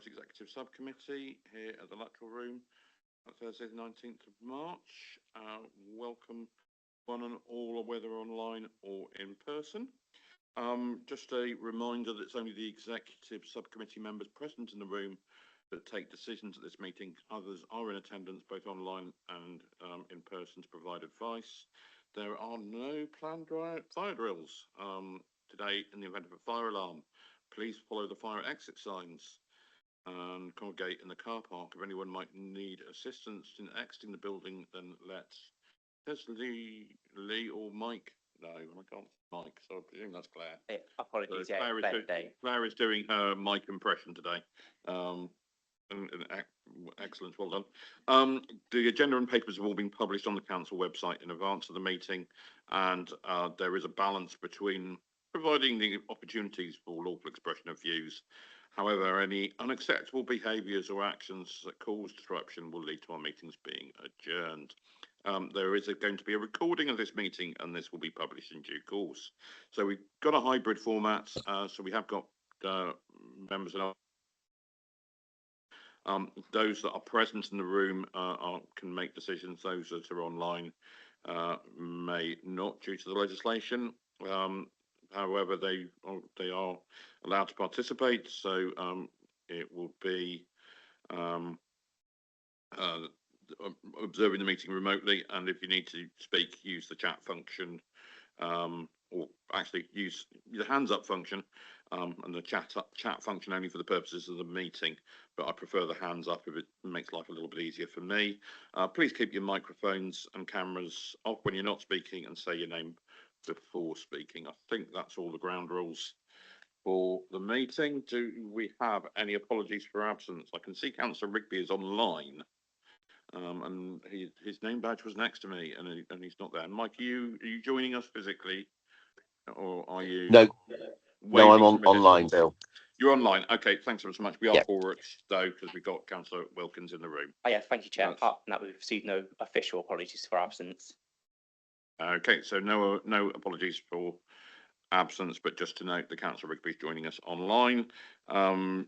Fires Executive Subcommittee here at the Luttrell Room on Thursday the 19th of March. Welcome one and all, whether online or in person. Just a reminder that it's only the Executive Subcommittee members present in the room that take decisions at this meeting. Others are in attendance both online and in person to provide advice. There are no planned fire drills today in the event of a fire alarm. Please follow the fire exit signs and congregate in the car park. If anyone might need assistance in exiting the building, then there's Lee or Mike. No, I can't. Mike, so I presume that's Claire. Apologies, So yeah, Claire is doing her Mike impression today. Excellent, well done. The agenda and papers have all been published on the council website in advance of the meeting, and there is a balance between providing the opportunities for lawful expression of views. However, any unacceptable behaviours or actions that cause disruption will lead to our meetings being adjourned. There is going to be a recording of this meeting, and this will be published in due course. So we've got a hybrid format, so we have got members of those that are present in the room can make decisions. Those that are online may not, due to the legislation. However, they are allowed to participate, so it will be observing the meeting remotely, and if you need to speak, use the chat function, or actually use the hands up function and the chat function only for the purposes of the meeting, but I prefer the hands up if it makes life a little bit easier for me. Please keep your microphones and cameras off when you're not speaking, and say your name before speaking. I think that's all the ground rules for the meeting. Do we have any apologies for absence? I can see Councillor Rigby is online, and his name badge was next to me, and he's not there. Mike, are you joining us physically, or are you? No, I'm online, Bill. You're online. Okay, thanks very much. We are for it though, because we've got Councillor Wilkins in the room. Oh, yeah, thank you, Chair. Apart from that, we've received no official apologies for absence. Okay, so no apologies for absence, but just to note, the Councillor Rigby is joining us online.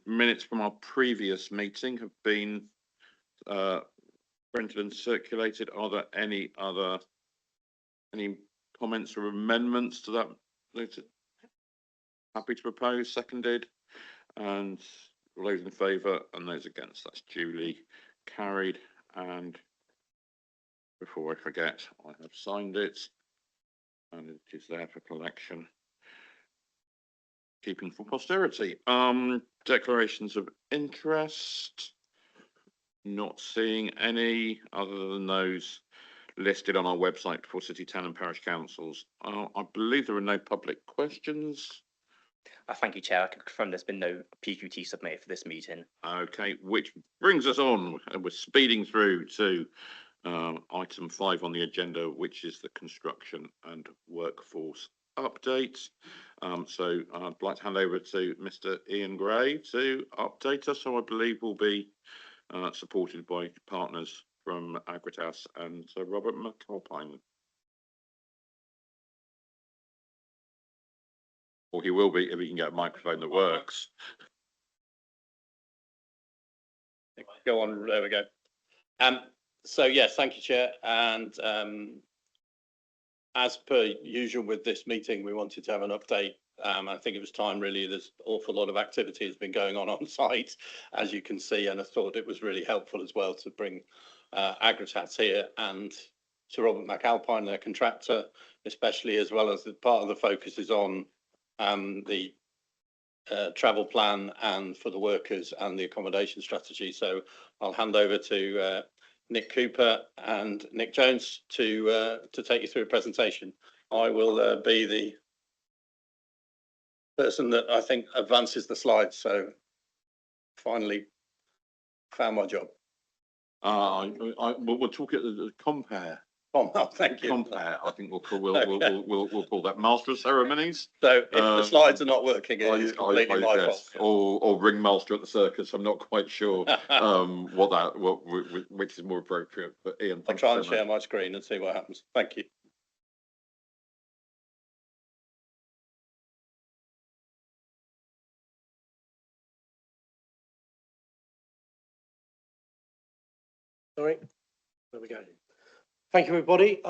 Minutes from our previous meeting have been printed and circulated. Are there any comments or amendments to that? Happy to propose, seconded, and all those in favour and those against, that's duly carried. And before I forget, I have signed it, and it is there for collection, keeping for posterity. Declarations of interest, not seeing any other than those listed on our website for city, town and parish councils. I believe there are no public questions. Thank you, Chair. I can confirm there's been no PQT submitted for this meeting. Okay, which brings us on, and we're speeding through to item 5 on the agenda, which is the construction and workforce update. So I'd like to hand over to Mr. Ian Gray to update us. So I believe we'll be supported by partners from Agritas and Sir Robert McAlpine. Or he will be if he can get a microphone that works. Go on, there we go. So yes, thank you, Chair. And as per usual with this meeting, we wanted to have an update. I think it was time really. There's an awful lot of activity has been going on site, as you can see, and I thought it was really helpful as well to bring Agritas here and Sir Robert McAlpine, their contractor, especially, as well as the part of the focus is on the travel plan and for the workers and the accommodation strategy. So I'll hand over to Nick Cooper and Nick Jones to take you through a presentation. I will be the person that I think advances the slides. So finally found my job. We'll talk at the compare. Oh, thank you. Compare. I think we'll call that master of ceremonies. So if the slides are not working, it's completely my fault. Or ringmaster at the circus. I'm not quite sure which is more appropriate. But Ian, I'll try and share my screen and see what happens. Thank you. Sorry, there we go. Thank you, everybody.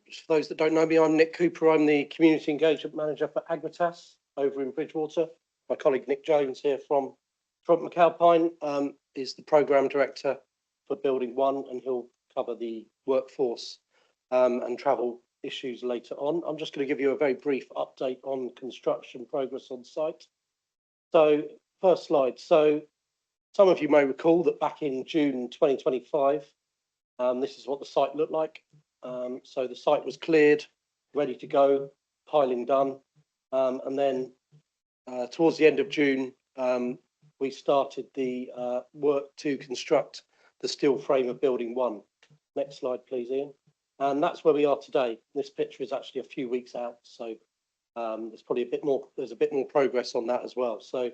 Just for those that don't know me, I'm Nick Cooper. I'm the Community Engagement Manager for Agritas over in Bridgewater. My colleague Nick Jones here from McAlpine is the Programme Director for Building 1, and he'll cover the workforce and travel issues later on. I'm just going to give you a very brief update on construction progress on site. So, first slide. So, some of you may recall that back in June 2025, this is what the site looked like. So the site was cleared, ready to go, piling done. And then towards the end of June, we started the work to construct the steel frame of Building 1. Next slide, please, Ian. And that's where we are today. This picture is actually a few weeks out. So there's probably there's a bit more progress on that as well. So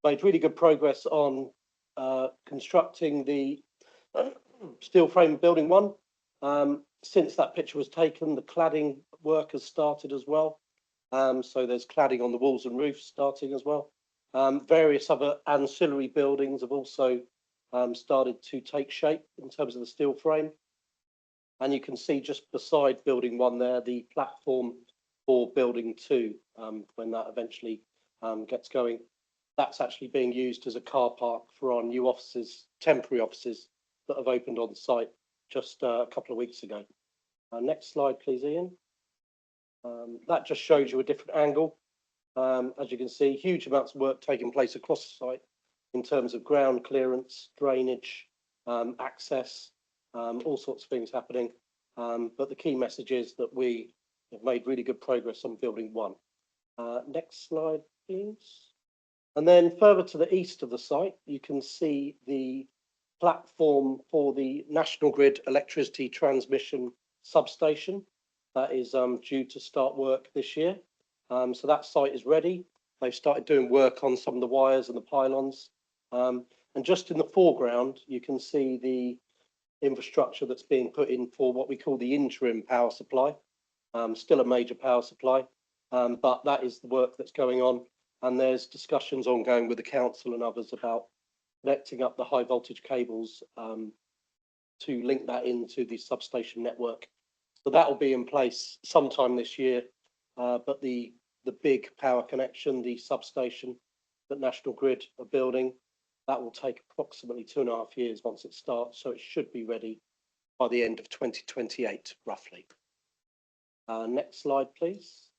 made really good progress on constructing the steel frame Building 1. Since that picture was taken, the cladding work has started as well. So there's cladding on the walls and roofs starting as well. Various other ancillary buildings have also started to take shape in terms of the steel frame. And you can see just beside Building 1 there, the platform for Building 2, when that eventually gets going. That's actually being used as a car park for our new offices, temporary offices that have opened on site just a couple of weeks ago. Next slide, please, Ian. That just shows you a different angle. As you can see, huge amounts of work taking place across the site in terms of ground clearance, drainage, access, all sorts of things happening. But the key message is that we have made really good progress on Building 1. Next slide, please. And then further to the east of the site, you can see the platform for the National Grid electricity transmission substation. That is due to start work this year. So that site is ready. They've started doing work on some of the wires and the pylons. And just in the foreground, you can see the infrastructure that's being put in for what we call the interim power supply. Still a major power supply, but that is the work that's going on. And there's discussions ongoing with the council and others about connecting up the high voltage cables to link that into the substation network. So that will be in place sometime this year. But the big power connection, the substation that National Grid are building, that will take approximately 2.5 years once it starts. So it should be ready by the end of 2028, roughly. Next slide, please.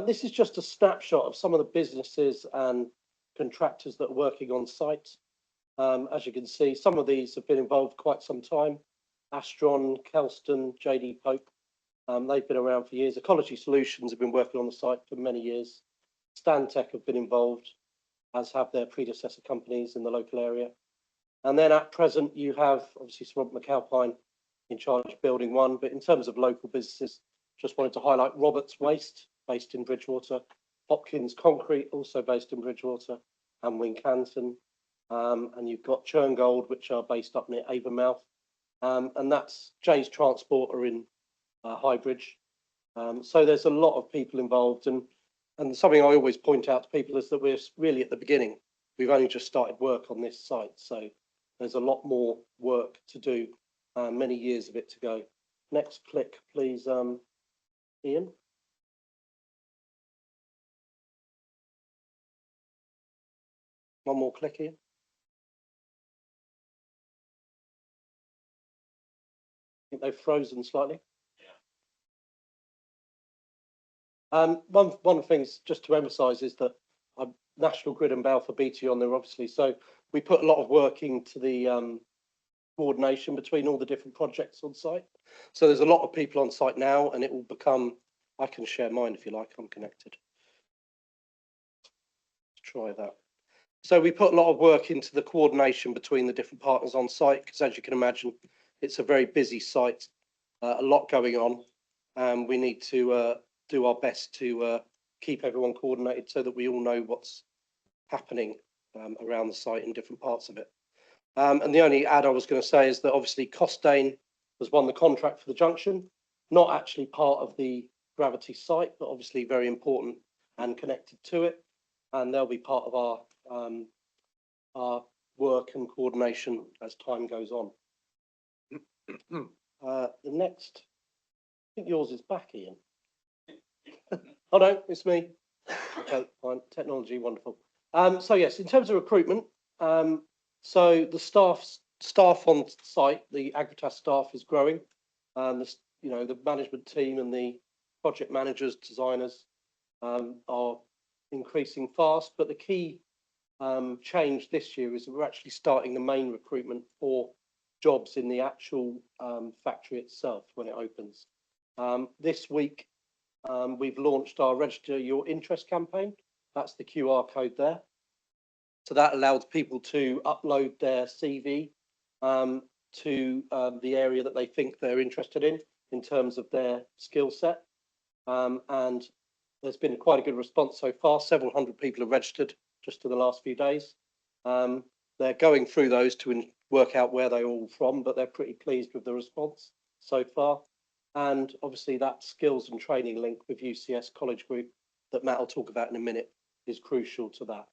This is just a snapshot of some of the businesses and contractors that are working on site. As you can see, some of these have been involved quite some time. Astron, Kelston, JD Pope, they've been around for years. Ecology Solutions have been working on the site for many years. Stantec have been involved, as have their predecessor companies in the local area. And then at present, you have obviously Swansea McAlpine in charge of Building 1. But in terms of local businesses, just wanted to highlight Roberts Waste, based in Bridgewater, Hopkins Concrete, also based in Bridgewater, and Wincanton. And you've got Churngold, which are based up near Avonmouth. And that's Jay's Transporter in Highbridge. So there's a lot of people involved. And something I always point out to people is that we're really at the beginning. We've only just started work on this site. So there's a lot more work to do, many years of it to go. Next click, please, Ian. One more click, Ian. I think they've frozen slightly. One of the things just to emphasise is that National Grid and Balfour Beatty on there, obviously. So we put a lot of work into the coordination between all the different projects on site. So there's a lot of people on site now, and it will become, I can share mine if you like, I'm connected. Let's try that. So we put a lot of work into the coordination between the different partners on site, because as you can imagine, it's a very busy site, a lot going on, and we need to do our best to keep everyone coordinated so that we all know what's happening around the site in different parts of it. And the only add I was going to say is that obviously Costain has won the contract for the junction, not actually part of the Gravity site, but obviously very important and connected to it. And they'll be part of our work and coordination as time goes on. The next, I think yours is back, Ian. Oh no, it's me. Okay, fine. Technology, wonderful. So yes, in terms of recruitment, so the staff on site, the Agritas staff is growing. The management team and the project managers, designers, are increasing fast. But the key change this year is that we're actually starting the main recruitment for jobs in the actual factory itself when it opens. This week, we've launched our Register Your Interest campaign. That's the QR code there. So that allows people to upload their CV to the area that they think they're interested in terms of their skill set. And there's been quite a good response so far. Several hundred people have registered just in the last few days. They're going through those to work out where they're all from, but they're pretty pleased with the response so far. And obviously that skills and training link with UCS College Group that Matt will talk about in a minute is crucial to that.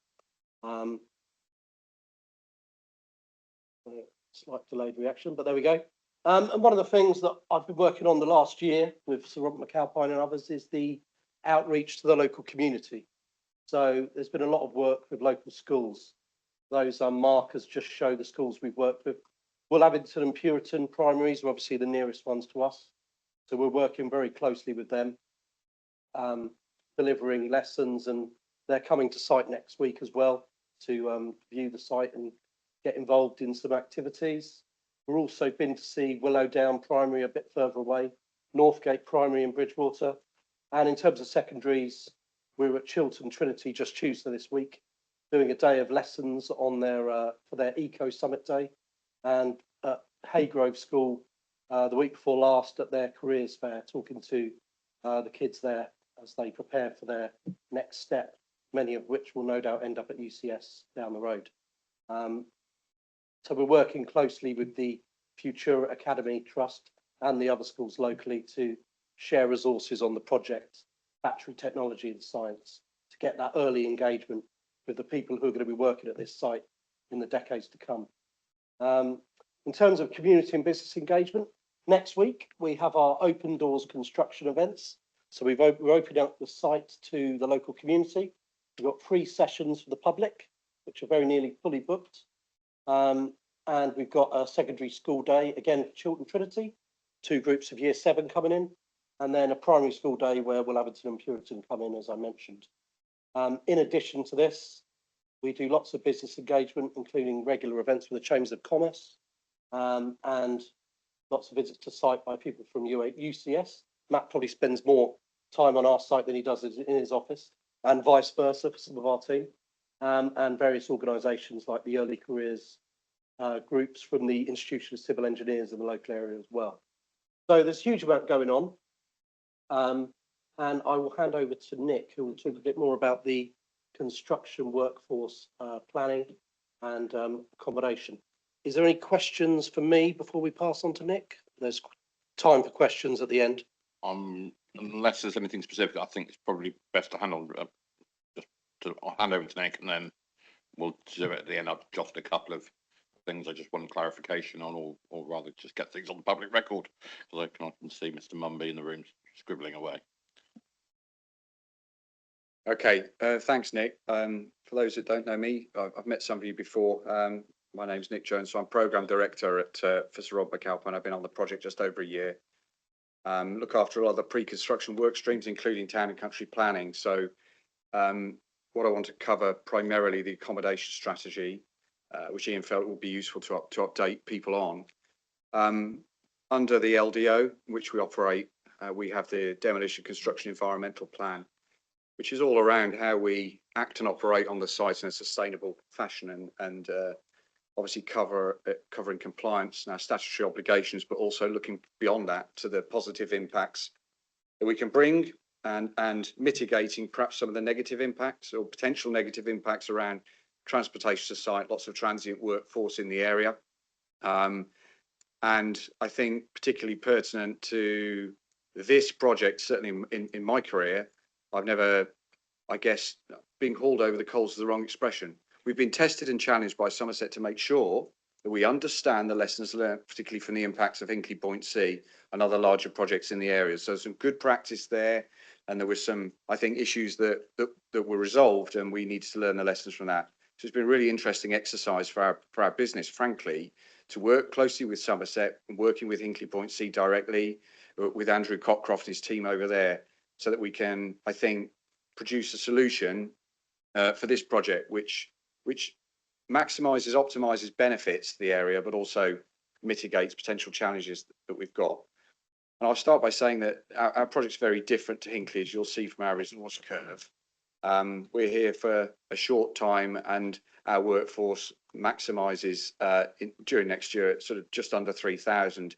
Slight delayed reaction, but there we go. And one of the things that I've been working on the last year with Sir Robert McAlpine and others is the outreach to the local community. So there's been a lot of work with local schools. Those markers just show the schools we've worked with. Will Abington and Puriton primaries are obviously the nearest ones to us. So we're working very closely with them, delivering lessons, and they're coming to site next week as well to view the site and get involved in some activities. We're also been to see Willowdown Primary a bit further away, Northgate Primary in Bridgewater. And in terms of secondaries, we're at Chiltern Trinity just Tuesday this week, doing a day of lessons on their for their Eco Summit Day, and at Haygrove School the week before last at their careers fair, talking to the kids there as they prepare for their next step, many of which will no doubt end up at UCS down the road. So we're working closely with the Futura Academy Trust and the other schools locally to share resources on the project, battery technology and science, to get that early engagement with the people who are going to be working at this site in the decades to come. In terms of community and business engagement, next week we have our Open Doors construction events. So we're opening up the site to the local community. We've got 3 sessions for the public, which are very nearly fully booked. And we've got a secondary school day, again, for Chiltern Trinity, 2 groups of year 7 coming in, and then a primary school day where Will Abington and Puriton come in, as I mentioned. In addition to this, we do lots of business engagement, including regular events with the Chambers of Commerce, and lots of visits to site by people from UCS. Matt probably spends more time on our site than he does in his office, and vice versa for some of our team, and various organisations like the Early Careers groups from the Institution of Civil Engineers in the local area as well. So there's a huge amount going on. And I will hand over to Nick, who will talk a bit more about the construction workforce planning and accommodation. Is there any questions for me before we pass on to Nick? There's time for questions at the end. Unless there's anything specific, I think it's probably best to handle I'll hand over to Nick, and then we'll do it at the end. I've just a couple of things I just want clarification on, or rather just get things on the public record, because I can often see Mr. Mumby in the room scribbling away. Okay, thanks, Nick. For those that don't know me, I've met some of you before. My name's Nick Jones, so I'm Programme Director at for Sir Rob McAlpine. I've been on the project just over a year. Look after a lot of the pre-construction work streams, including town and country planning. So what I want to cover primarily the accommodation strategy, which Ian felt would be useful to update people on. Under the LDO, which we operate, we have the Demolition Construction Environmental Plan, which is all around how we act and operate on the site in a sustainable fashion, and obviously covering compliance and our statutory obligations, but also looking beyond that to the positive impacts that we can bring, and mitigating perhaps some of the negative impacts or potential negative impacts around transportation to site, lots of transient workforce in the area. And I think particularly pertinent to this project, certainly in my career, I've never, I guess, being hauled over the coals is the wrong expression. We've been tested and challenged by Somerset to make sure that that we understand the lessons learned, particularly from the impacts of Hinkley Point C and other larger projects in the area. So some good practice there. And there were some, I think, issues that were resolved, and we needed to learn the lessons from that. So it's been a really interesting exercise for our business, frankly, to work closely with Somerset and working with Hinkley Point C directly, with Andrew Cockcroft, his team over there, so that we can, I think, produce a solution for this project, which maximises, optimises benefits to the area, but also mitigates potential challenges that we've got. And I'll start by saying that our project's very different to Hinkley, as you'll see from our resource curve. We're here for a short time, and our workforce maximises during next year at sort of just under 3,000.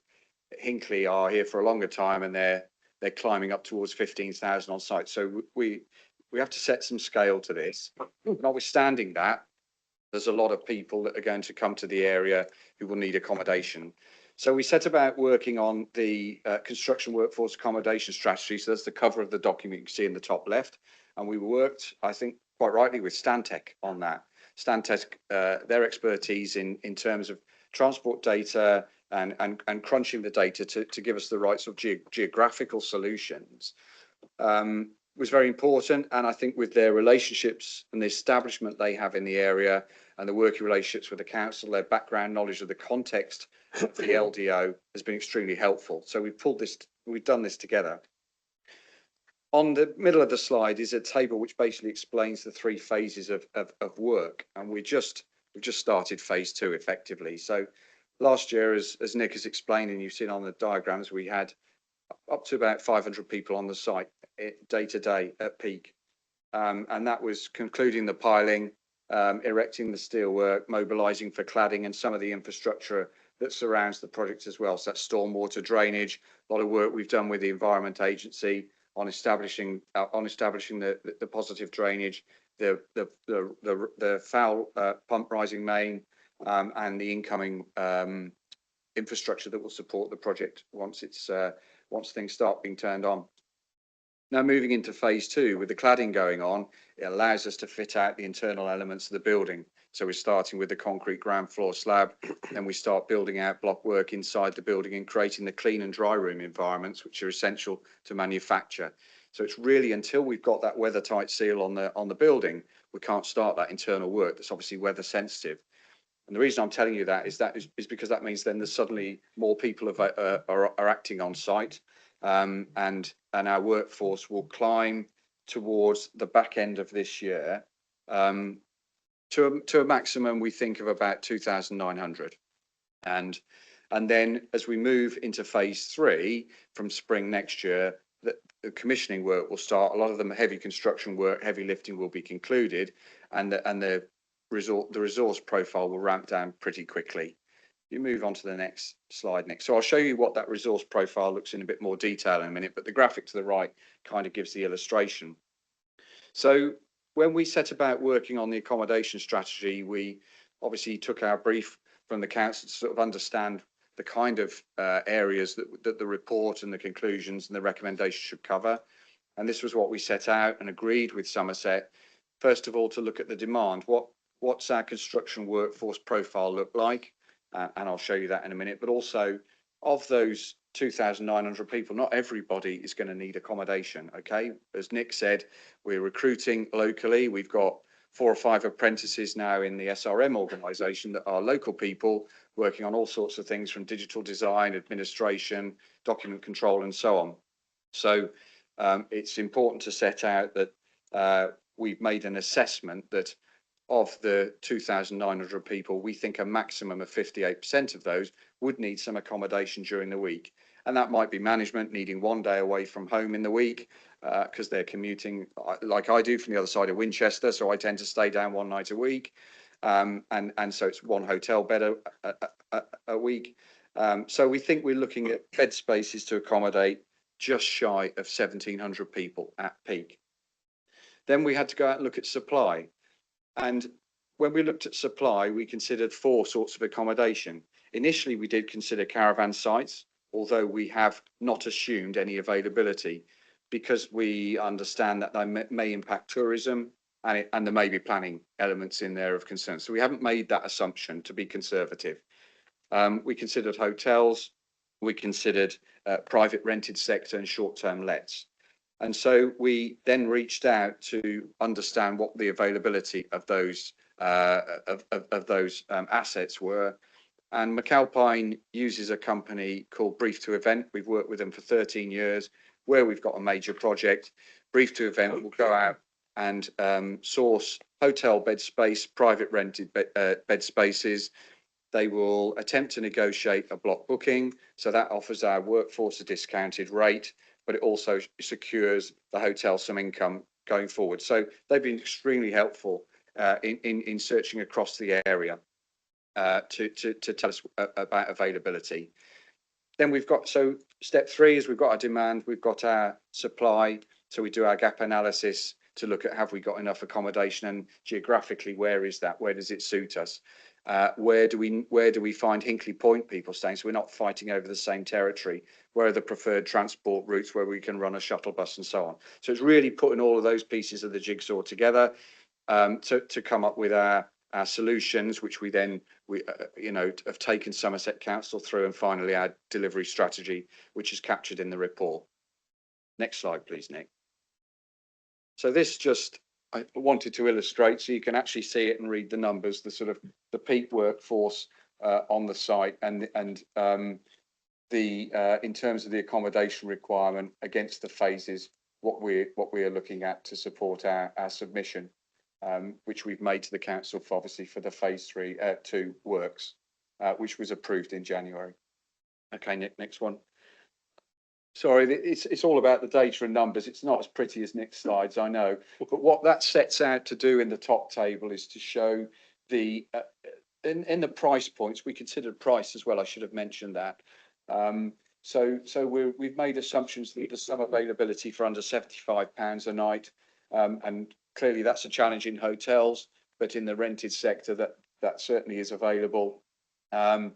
Hinkley are here for a longer time, and they're climbing up towards 15,000 on site. So we have to set some scale to this. Notwithstanding that, there's a lot of people that are going to come to the area who will need accommodation. So we set about working on the construction workforce accommodation strategy. So that's the cover of the document you can see in the top left. And we worked, I think, quite rightly with Stantec on that. Stantec, their expertise in terms of transport data and crunching the data to give us the right sort of geographical solutions was very important. And I think with their relationships and the establishment they have in the area and the working relationships with the council, their background knowledge of the context of the LDO has been extremely helpful. So we've done this together. On the middle of the slide is a table which basically explains the 3 phases of work. And we've just started phase 2 effectively. So last year, as Nick has explained, and you've seen on the diagrams, we had up to about 500 people on the site day to day at peak. And that was concluding the piling, erecting the steelwork, mobilising for cladding and some of the infrastructure that surrounds the project as well. So that's stormwater drainage, a lot of work we've done with the Environment Agency on establishing the positive drainage, the foul pump rising main, and the incoming infrastructure that will support the project once things start being turned on. Now moving into phase 2, with the cladding going on, it allows us to fit out the internal elements of the building. So we're starting with the concrete ground floor slab, then we start building out block work inside the building and creating the clean and dry room environments, which are essential to manufacture. So it's really until we've got that weather tight seal on the building, we can't start that internal work that's obviously weather sensitive. And the reason I'm telling you that is because that means then there's suddenly more people are acting on site, and our workforce will climb towards the back end of this year to a maximum we think of about 2,900. And then as we move into phase 3 from spring next year, the commissioning work will start. A lot of the heavy construction work, heavy lifting will be concluded, and the resource profile will ramp down pretty quickly. You move on to the next slide, Nick. So I'll show you what that resource profile looks in a bit more detail in a minute, but the graphic to the right kind of gives the illustration. So when we set about working on the accommodation strategy, we obviously took our brief from the council to sort of understand the kind of areas that the report and the conclusions and the recommendations should cover. And this was what we set out and agreed with Somerset. First of all, to look at the demand. What's our construction workforce profile look like? And I'll show you that in a minute. But also, of those 2,900 people, not everybody is going to need accommodation, okay? As Nick said, we're recruiting locally. We've got 4 or 5 apprentices now in the SRM organisation that are local people working on all sorts of things from digital design, administration, document control, and so on. So it's important to set out that we've made an assessment that of the 2,900 people, we think a maximum of 58% of those would need some accommodation during the week. And that might be management needing 1 day away from home in the week because they're commuting like I do from the other side of Winchester. So I tend to stay down 1 night a week. And so it's 1 hotel bed a week. So we think we're looking at bed spaces to accommodate just shy of 1,700 people at peak. Then we had to go out and look at supply. And when we looked at supply, we considered 4 sorts of accommodation. Initially, we did consider caravan sites, although we have not assumed any availability because we understand that they may impact tourism and there may be planning elements in there of concern. So we haven't made that assumption to be conservative. We considered hotels, we considered private rented sector and short-term lets. And so we then reached out to understand what the availability of those assets were. And McAlpine uses a company called Brief to Event. We've worked with them for 13 years. Where we've got a major project, Brief to Event will go out and source hotel bed space, private rented bed spaces. They will attempt to negotiate a block booking. So that offers our workforce a discounted rate, but it also secures the hotel some income going forward. So they've been extremely helpful in searching across the area to tell us about availability. Then we've got, so step 3 is we've got our demand, we've got our supply. So we do our gap analysis to look at, have we got enough accommodation, and geographically, where is that? Where does it suit us? Where do we find Hinkley Point people staying? So we're not fighting over the same territory. Where are the preferred transport routes where we can run a shuttle bus and so on? So it's really putting all of those pieces of the jigsaw together to come up with our solutions, which we have taken Somerset Council through, and finally our delivery strategy, which is captured in the report. Next slide, please, Nick. So this just, I wanted to illustrate so you can actually see it and read the numbers, the sort of the peak workforce on the site, and in terms of the accommodation requirement against the phases, what we are looking at to support our submission, which we've made to the council for, obviously, for the phase 2 works, which was approved in January. Okay, Nick, next one. Sorry, it's all about the data and numbers. It's not as pretty as Nick's slides, I know. But what that sets out to do in the top table is to show the, in the price points, we considered price as well. I should have mentioned that. So we've made assumptions that there's some availability for under £75 a night. And clearly that's a challenge in hotels, but in the rented sector that certainly is available. And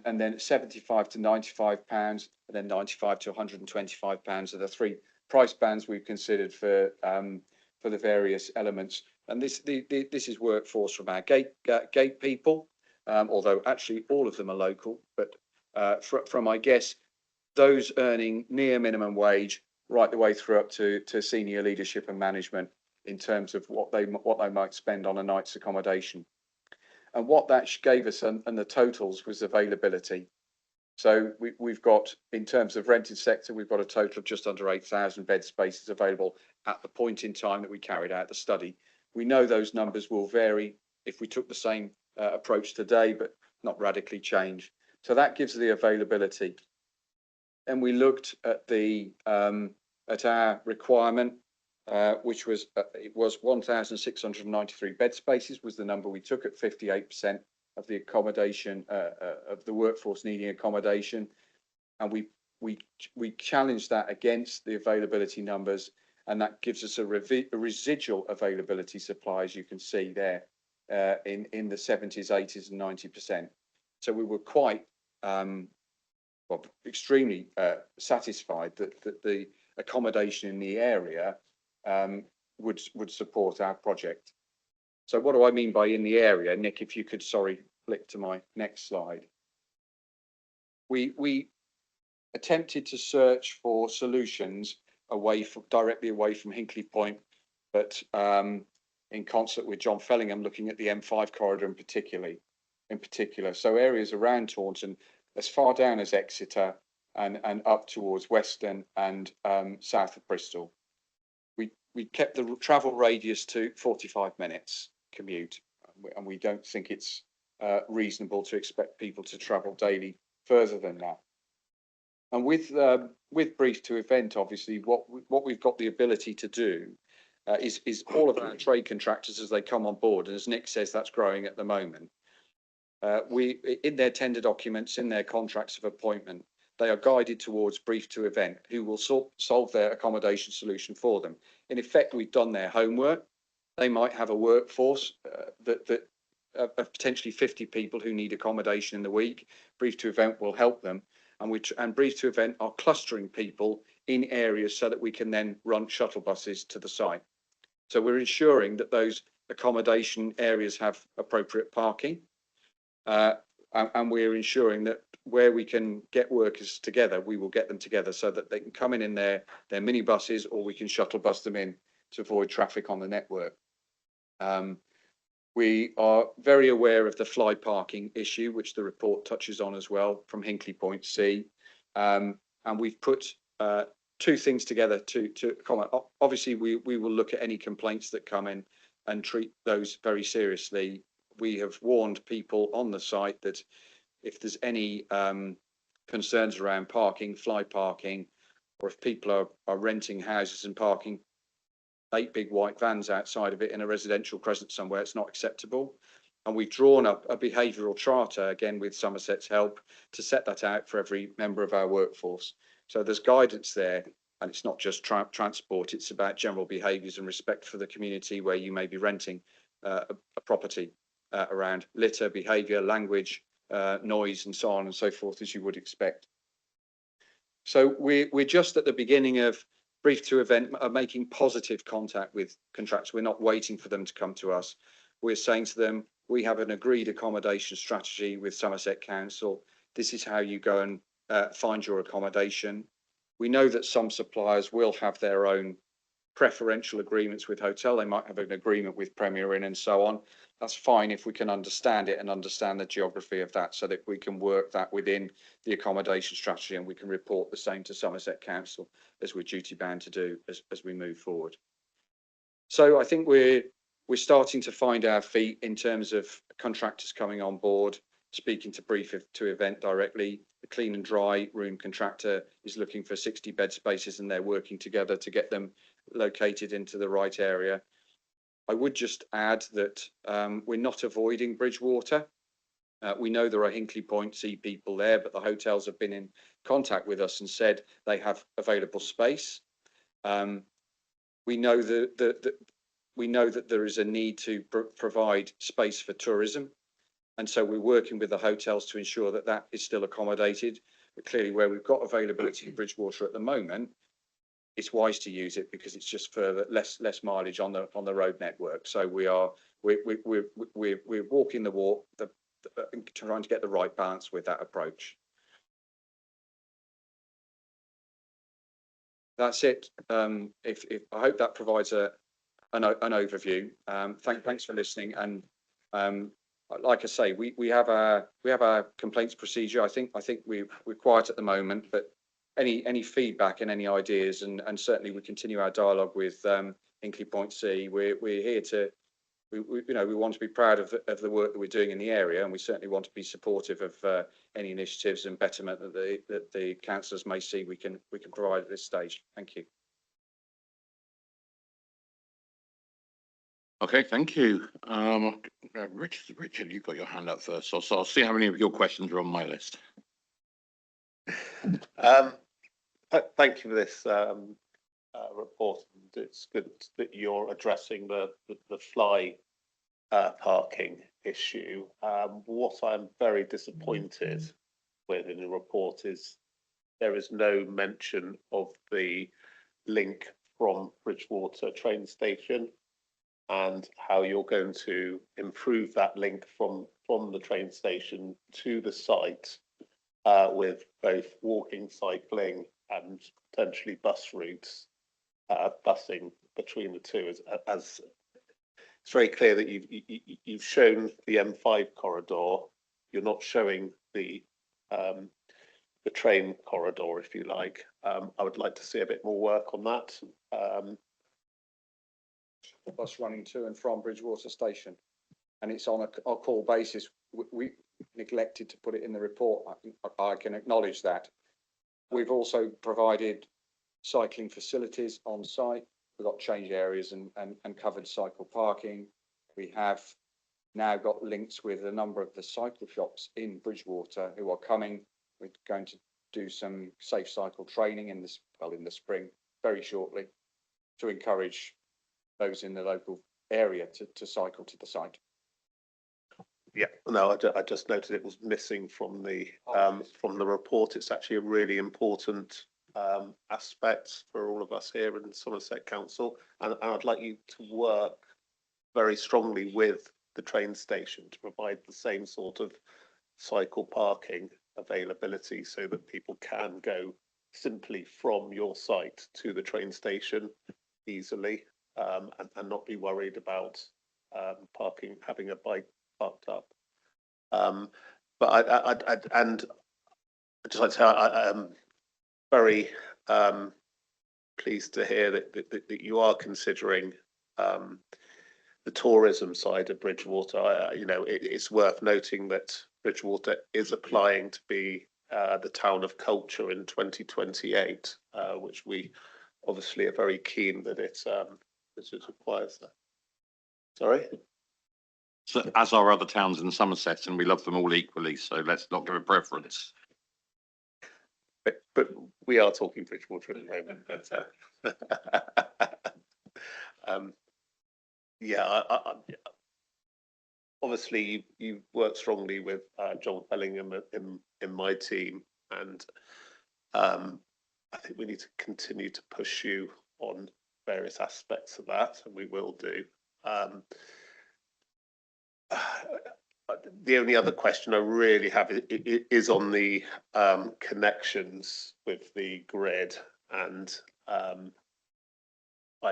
then 75 to £95, and then 95 to £125 are the 3 price bands we've considered for the various elements. And this is workforce from our gate people, although actually all of them are local. But from, I guess, those earning near minimum wage right the way through up to senior leadership and management in terms of what they might spend on a night's accommodation. And what that gave us and the totals was availability. So we've got, in terms of rented sector, we've got a total of just under 8,000 bed spaces available at the point in time that we carried out the study. We know those numbers will vary if we took the same approach today, but not radically change. So that gives the availability. And we looked at at our requirement, which was it was 1,693 bed spaces was the number we took at 58% of the accommodation of the workforce needing accommodation, and we challenged that against the availability numbers, and that gives us a residual availability supply, as you can see there, in the 70s, 80s, and 90%. So we were quite extremely satisfied that the accommodation in the area would support our project. So what do I mean by in the area? Nick, if you could, sorry, flick to my next slide. We attempted to search for solutions directly away from Hinkley Point, but in concert with John Fellingham, looking at the M5 corridor in particular. So areas around Taunton, as far down as Exeter and up towards Weston and south of Bristol. We kept the travel radius to 45 minutes commute, and we don't think it's reasonable to expect people to travel daily further than that. And with Brief to Event, obviously, what we've got the ability to do is all of our trade contractors, as they come on board, and as Nick says, that's growing at the moment. In their tender documents, in their contracts of appointment, they are guided towards Brief to Event, who will solve their accommodation solution for them. In effect, we've done their homework. They might have a workforce of potentially 50 people who need accommodation in the week. Brief to Event will help them, and Brief to Event are clustering people in areas so that we can then run shuttle buses to the site. So we're ensuring that those accommodation areas have appropriate parking. And we're ensuring that where we can get workers together, we will get them together so that they can come in their minibuses, or we can shuttle bus them in to avoid traffic on the network. We are very aware of the fly parking issue, which the report touches on as well, from Hinkley Point C. And we've put two things together to comment. Obviously, we will look at any complaints that come in and treat those very seriously. We have warned people on the site that if there's any concerns around parking, fly parking, or if people are renting houses and parking 8 big white vans outside of it in a residential crescent somewhere, it's not acceptable. And we've drawn up a behavioural charter, again with Somerset's help, to set that out for every member of our workforce. So there's guidance there, and it's not just transport, it's about general behaviours and respect for the community where you may be renting a property around litter, behaviour, language, noise, and so on and so forth, as you would expect. So we're just at the beginning of brief to event, making positive contact with contractors. We're not waiting for them to come to us. We're saying to them, we have an agreed accommodation strategy with Somerset Council. This is how you go and find your accommodation. We know that some suppliers will have their own preferential agreements with hotel. They might have an agreement with Premier Inn and so on. That's fine if we can understand it and understand the geography of that, so that we can work that within the accommodation strategy, and we can report the same to Somerset Council as we're duty bound to do as we move forward. So I think we're starting to find our feet in terms of contractors coming on board, speaking to brief to event directly. The clean and dry room contractor is looking for 60 bed spaces, and they're working together to get them located into the right area. I would just add that we're not avoiding Bridgewater. We know there are Hinkley Point C people there, but the hotels have been in contact with us and said they have available space. We know that there is a need to provide space for tourism, and so we're working with the hotels to ensure that that is still accommodated. But clearly, where we've got availability in Bridgewater at the moment, it's wise to use it because it's just further less mileage on the road network. So we're walking the walk, trying to get the right balance with that approach. That's it. If I hope that provides an overview. Thanks for listening. And like I say, we have our complaints procedure. I think we're quiet at the moment, but any feedback and any ideas, and certainly we continue our dialogue with Hinkley Point C. We're here to, we want to be proud of the work that we're doing in the area, and we certainly want to be supportive of any initiatives and betterment that the councillors may see we can provide at this stage. Thank you. Okay, thank you. Richard, you've got your hand up first, so I'll see how many of your questions are on my list. Thank you for this report. It's good that you're addressing the fly parking issue. What I'm very disappointed with in the report is there is no mention of the link from Bridgewater train station and how you're going to improve that link from the train station to the site with both walking, cycling, and potentially bus routes, busing between the two. As it's very clear that you've shown the M5 corridor, you're not showing the train corridor, if you like. I would like to see a bit more work on that. The bus running to and from Bridgewater Station, and it's on a call basis. We neglected to put it in the report. I can acknowledge that. We've also provided cycling facilities on site. We've got change areas and covered cycle parking. We have now got links with a number of the cycle shops in Bridgewater who are coming. We're going to do some safe cycle training in the spring very shortly to encourage those in the local area to cycle to the site. Yeah, no, I just noted it was missing from the report. It's actually a really important aspects for all of us here in Somerset Council, and I'd like you to work very strongly with the train station to provide the same sort of cycle parking availability so that people can go simply from your site to the train station easily, and not be worried about parking, having a bike parked up. But I'd just like to say I'm very pleased to hear that you are considering the tourism side of Bridgwater. You know, it's worth noting that Bridgwater is applying to be the town of culture in 2028, which we obviously are very keen that it requires that. Sorry? So, as are other towns in Somerset, and we love them all equally, so let's not give a preference. But we are talking Bridgwater at the moment. But, yeah, obviously you work strongly with John Bellingham in my team, and I think we need to continue to push you on various aspects of that, and we will do. The only other question I really have is on the connections with the grid, and I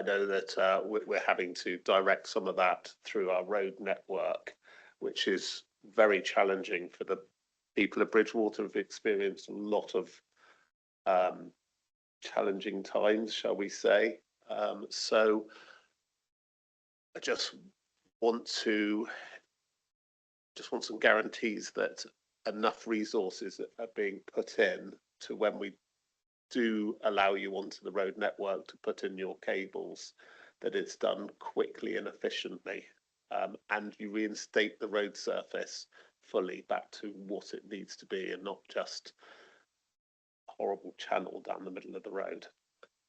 know that we're having to direct some of that through our road network, which is very challenging for the people of Bridgwater. Have experienced a lot of challenging times, shall we say. So I just want some guarantees that enough resources are being put in to when we do allow you onto the road network to put in your cables, that it's done quickly and efficiently, and you reinstate the road surface fully back to what it needs to be, and not just a horrible channel down the middle of the road.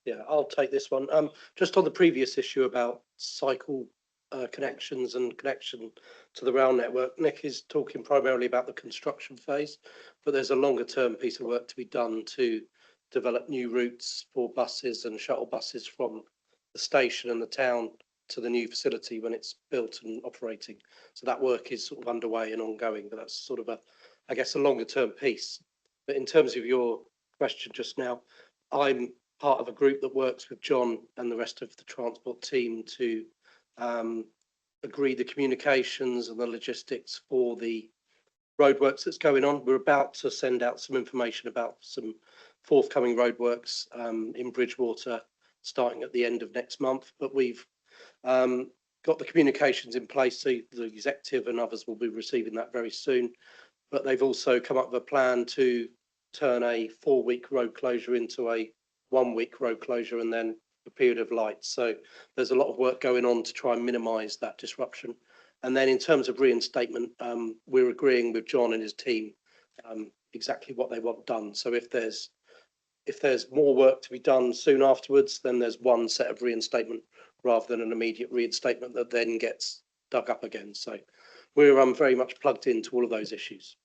Yeah, I'll take this one. Just on the previous issue about cycle connections and connection to the rail network, Nick is talking primarily about the construction phase, but there's a longer term piece of work to be done to develop new routes for buses and shuttle buses from the station and the town to the new facility when it's built and operating. So that work is sort of underway and ongoing, but that's sort of I guess a longer term piece. But in terms of your question just now, I'm part of a group that works with John and the rest of the transport team to agree the communications and the logistics for the roadworks that's going on. We're about to send out some information about some forthcoming roadworks in Bridgwater starting at the end of next month, but we've got the communications in place, so the executive and others will be receiving that very soon. But they've also come up with a plan to turn a 4-week road closure into a 1-week road closure and then a period of light. So there's a lot of work going on to try and minimise that disruption. And then in terms of reinstatement, we're agreeing with John and his team exactly what they want done. So if there's more work to be done soon afterwards, then there's one set of reinstatement rather than an immediate reinstatement that then gets dug up again. So we're very much plugged into all of those issues.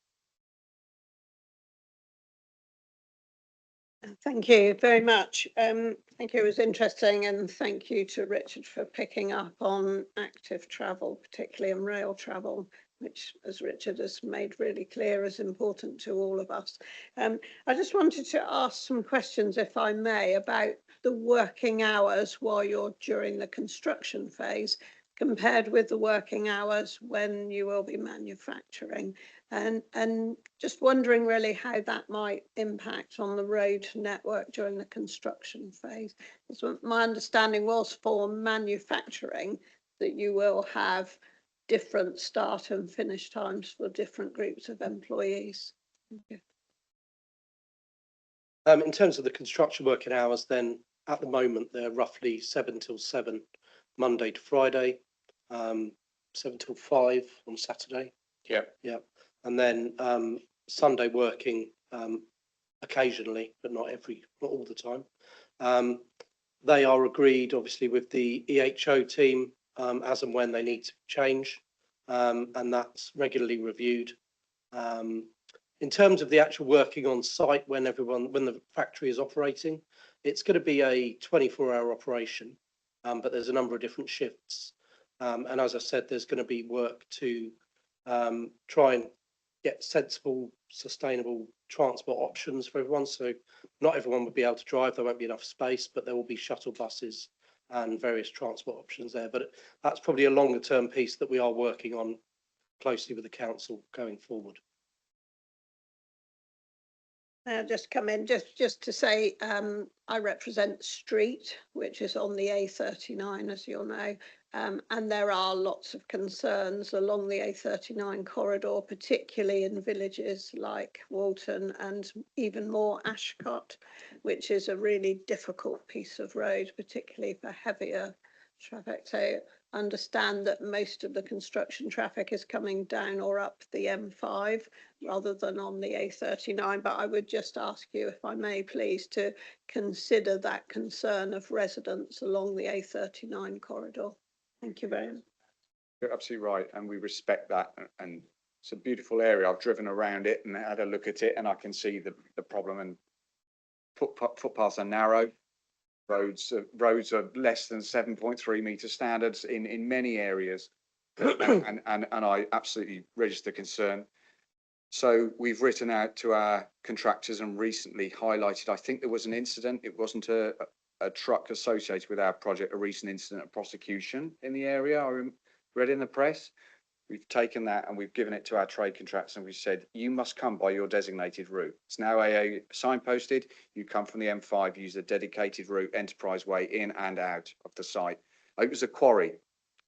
Thank you very much. Thank you, it was interesting, and thank you to Richard for picking up on active travel, particularly on rail travel, which, as Richard has made really clear, is important to all of us. I just wanted to ask some questions, if I may, about the working hours while you're during the construction phase, compared with the working hours when you will be manufacturing, and just wondering really how that might impact on the road network during the construction phase. So my understanding was for manufacturing that you will have different start and finish times for different groups of employees. Okay. In terms of the construction working hours, then at the moment they're roughly 7 till 7 Monday to Friday, 7 till 5 on Saturday. Yeah. Yeah. And then Sunday working occasionally, but not all the time. They are agreed obviously with the EHO team as and when they need to change, and that's regularly reviewed. In terms of the actual working on site when the factory is operating, it's going to be a 24-hour operation, but there's a number of different shifts. And as I said, there's going to be work to try and get sensible, sustainable transport options for everyone. So not everyone will be able to drive. There won't be enough space, but there will be shuttle buses and various transport options there. But that's probably a longer term piece that we are working on closely with the council going forward. I'll just come in just to say I represent Street, which is on the A39, as you'll know, and there are lots of concerns along the A39 corridor, particularly in villages like Walton and even more Ashcott, which is a really difficult piece of road, particularly for heavier traffic. So understand that most of the construction traffic is coming down or up the M5 rather than on the A39. But I would just ask you, if I may, please, to consider that concern of residents along the A39 corridor. Thank you very much. You're absolutely right, and we respect that. And it's a beautiful area. I've driven around it and had a look at it, and I can see the problem. And footpaths are narrow. Roads are less than 7.3 metre standards in many areas, and I absolutely register concern. So we've written out to our contractors and recently highlighted, I think there was an incident, it wasn't a truck associated with our project, a recent incident of prosecution in the area, I read in the press. We've taken that and we've given it to our trade contractors and we said, you must come by your designated route. It's now AA signposted. You come from the M5, use the dedicated route, Enterprise Way, in and out of the site. It was a quarry.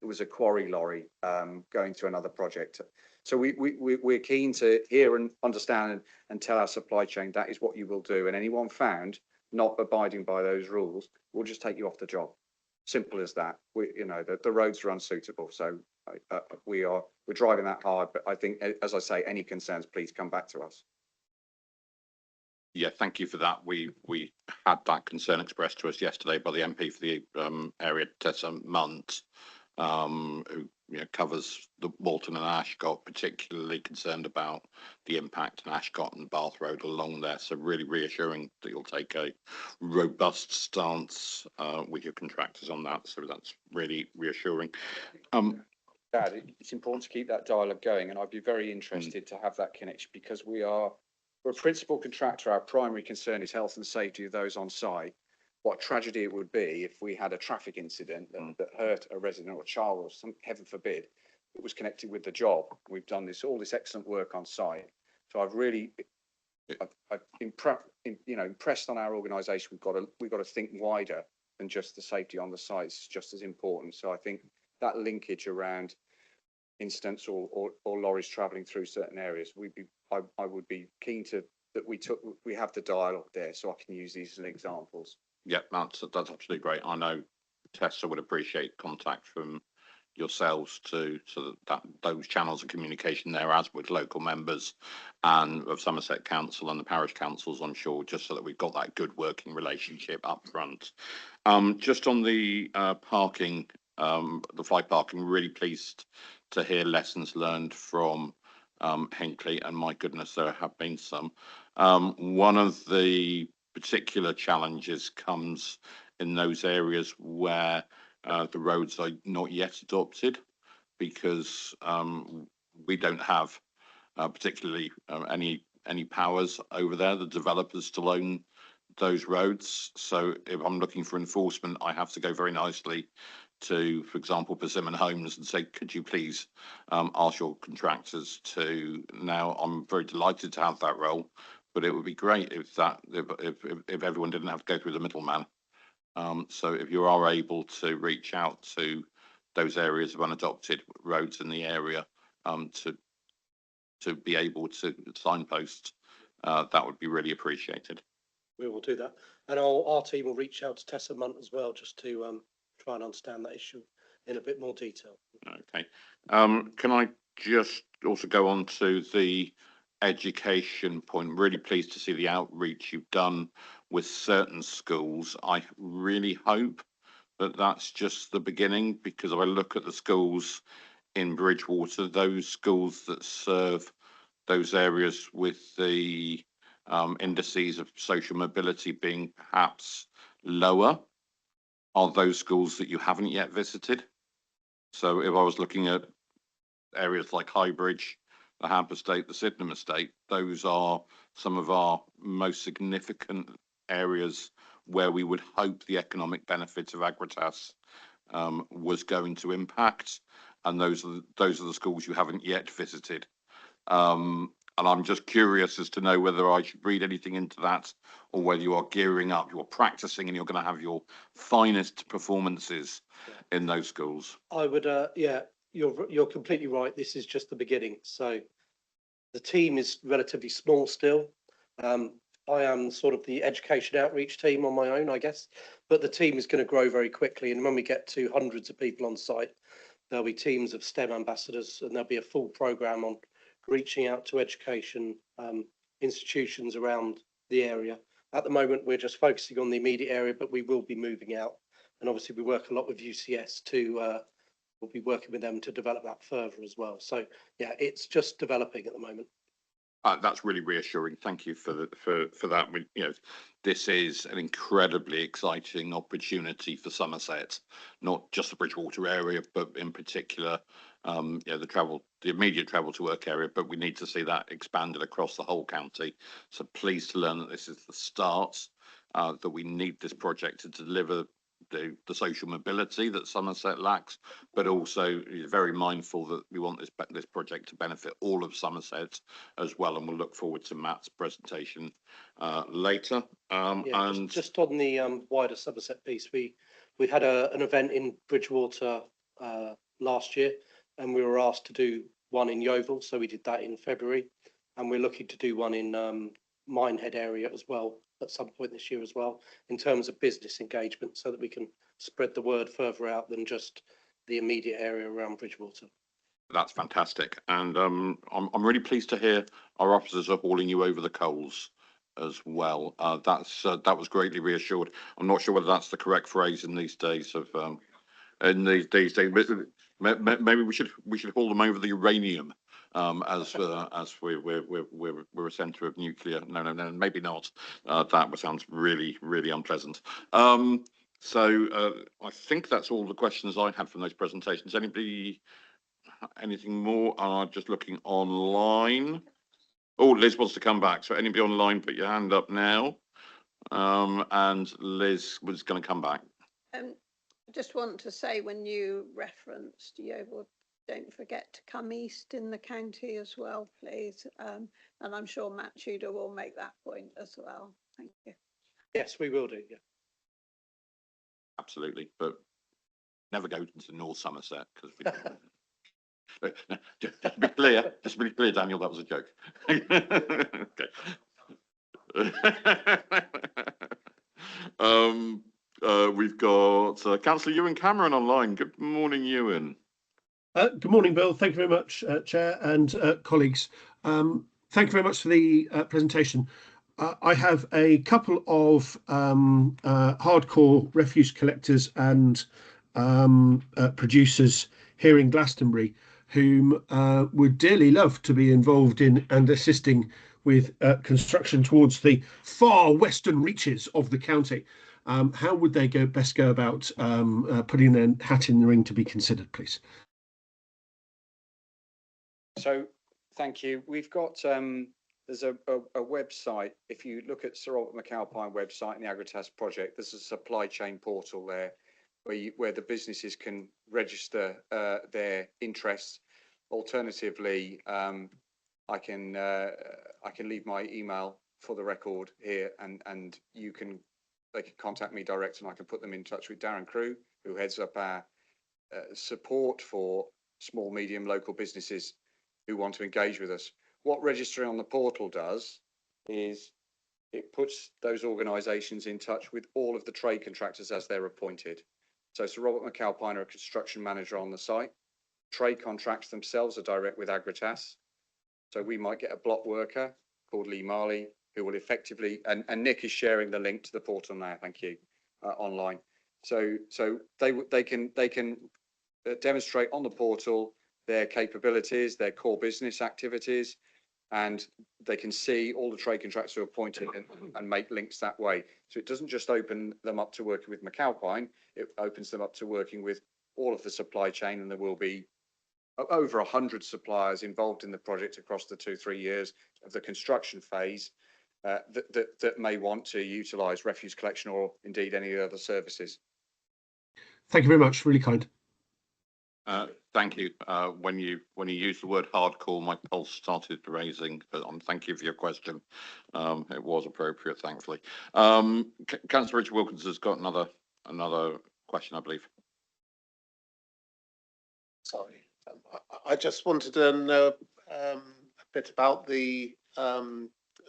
It was a quarry lorry going to another project. So we're keen to hear and understand and tell our supply chain that is what you will do. And anyone found not abiding by those rules, we'll just take you off the job. Simple as that. The roads are unsuitable. So we're driving that hard. But I think, as I say, any concerns, please come back to us. Yeah, thank you for that. We had that concern expressed to us yesterday by the MP for the area, Tessa Munt, who covers the Walton and Ashcott, particularly concerned about the impact on Ashcott and Bath Road along there. So really reassuring that you'll take a robust stance with your contractors on that. So that's really reassuring. Dad, it's important to keep that dialogue going, and I'd be very interested to have that connection because we're a principal contractor. Our primary concern is health and safety of those on site. What a tragedy it would be if we had a traffic incident that hurt a resident or a child or some, heaven forbid, it was connected with the job. We've done all this excellent work on site. So I've impressed on our organisation. We've got to think wider than just the safety on the site. It's just as important. So I think that linkage around incidents or lorries travelling through certain areas, I would be keen to that we have the dialogue there, so I can use these as examples. Yeah, that's absolutely great. I know Tessa would appreciate contact from yourselves so that those channels of communication there, as with local members and of Somerset Council and the parish councils, I'm sure, just so that we've got that good working relationship up front. Just on the parking, the fly parking, really pleased to hear lessons learned from Hinckley, and my goodness, there have been some. One of the particular challenges comes in those areas where the roads are not yet adopted, because we don't have particularly any powers over there. The developers still own those roads. So if I'm looking for enforcement, I have to go very nicely to, for example, Persimmon Homes and say, could you please ask your contractors to. Now, I'm very delighted to have that role, but it would be great if everyone didn't have to go through the middleman. So if you are able to reach out to those areas of unadopted roads in the area to be able to signpost, that would be really appreciated. We will do that, and our team will reach out to Tessa Munt as well, just to try and understand that issue in a bit more detail. Okay. Can I just also go on to the education point? Really pleased to see the outreach you've done with certain schools. I really hope that that's just the beginning, because if I look at the schools in Bridgewater, those schools that serve those areas with the indices of social mobility being perhaps lower are those schools that you haven't yet visited. So if I was looking at areas like Highbridge, the Hamp Estate, the Sydenham Estate, those are some of our most significant areas where we would hope the economic benefits of Agratas was going to impact, and those are the schools you haven't yet visited. And I'm just curious as to know whether I should read anything into that, or whether you are gearing up, you're practicing, and you're going to have your finest performances in those schools. I would, yeah, you're completely right. This is just the beginning. So the team is relatively small still. I am sort of the education outreach team on my own, I guess, but the team is going to grow very quickly. And when we get to hundreds of people on site, there'll be teams of STEM ambassadors, and there'll be a full programme on reaching out to education institutions around the area. At the moment, we're just focusing on the immediate area, but we will be moving out. And obviously, we work a lot with UCS to, we'll be working with them to develop that further as well. So, yeah, it's just developing at the moment. That's really reassuring. Thank you for that. This is an incredibly exciting opportunity for Somerset, not just the Bridgewater area, but in particular, the immediate travel to work area. But we need to see that expanded across the whole county. So pleased to learn that this is the start. That we need this project to deliver the social mobility that Somerset lacks, but also very mindful that we want this project to benefit all of Somerset as well. And we'll look forward to Matt's presentation later. And just on the wider Somerset piece, we had an event in Bridgewater last year, and we were asked to do one in Yeovil, so we did that in February, and we're looking to do one in Minehead area as well at some point this year as well, in terms of business engagement, so that we can spread the word further out than just the immediate area around Bridgewater. That's fantastic, and I'm really pleased to hear our officers are hauling you over the coals as well. That was greatly reassured. I'm not sure whether that's the correct phrase in these days of these days. Maybe we should haul them over the uranium. As we're a centre of nuclear. No, maybe not. That sounds really, really unpleasant. So I think that's all the questions I had from those presentations. Anybody, anything more? Just looking online. Oh, Liz wants to come back. So anybody online, put your hand up now. And Liz was going to come back. Just want to say, when you referenced Yeovil, don't forget to come east in the county as well, please. And I'm sure Matt Tudor will make that point as well. Thank you. Yes, we will do. Yeah. Absolutely, but never go into North Somerset because just to be clear, Daniel, that was a joke. Okay. We've got Councillor Ewan Cameron online. Good morning, Ewan. Good morning, Bill. Thank you very much, Chair and colleagues. Thank you very much for the presentation. I have a couple of hardcore refuse collectors and producers here in Glastonbury whom would dearly love to be involved in and assisting with construction towards the far western reaches of the county. How would they best go about putting their hat in the ring to be considered, please? So, thank you. We've got, there's a website. If you look at Sir Robert McAlpine website and the Agratas project, there's a supply chain portal there where the businesses can register their interests. Alternatively, I can leave my email for the record here, and they can contact me direct, and I can put them in touch with Darren Crew, who heads up our support for small, medium, local businesses who want to engage with us. What registering on the portal does is it puts those organisations in touch with all of the trade contractors as they're appointed. So Sir Robert McAlpine are a construction manager on the site. Trade contracts themselves are direct with Agratas. So we might get a block worker called Lee Marley who will effectively, and Nick is sharing the link to the portal now, thank you, online. So they can demonstrate on the portal their capabilities, their core business activities, and they can see all the trade contracts who are appointed and make links that way. So it doesn't just open them up to working with McAlpine, it opens them up to working with all of the supply chain, and there will be over 100 suppliers involved in the project across the 2-3 years of the construction phase that may want to utilise refuse collection or indeed any other services. Thank you very much. Really kind. Thank you. When you used the word hardcore, my pulse started raising, but thank you for your question. It was appropriate, thankfully. Councillor Richard Wilkins has got another question, I believe. Sorry, I just wanted to know a bit about the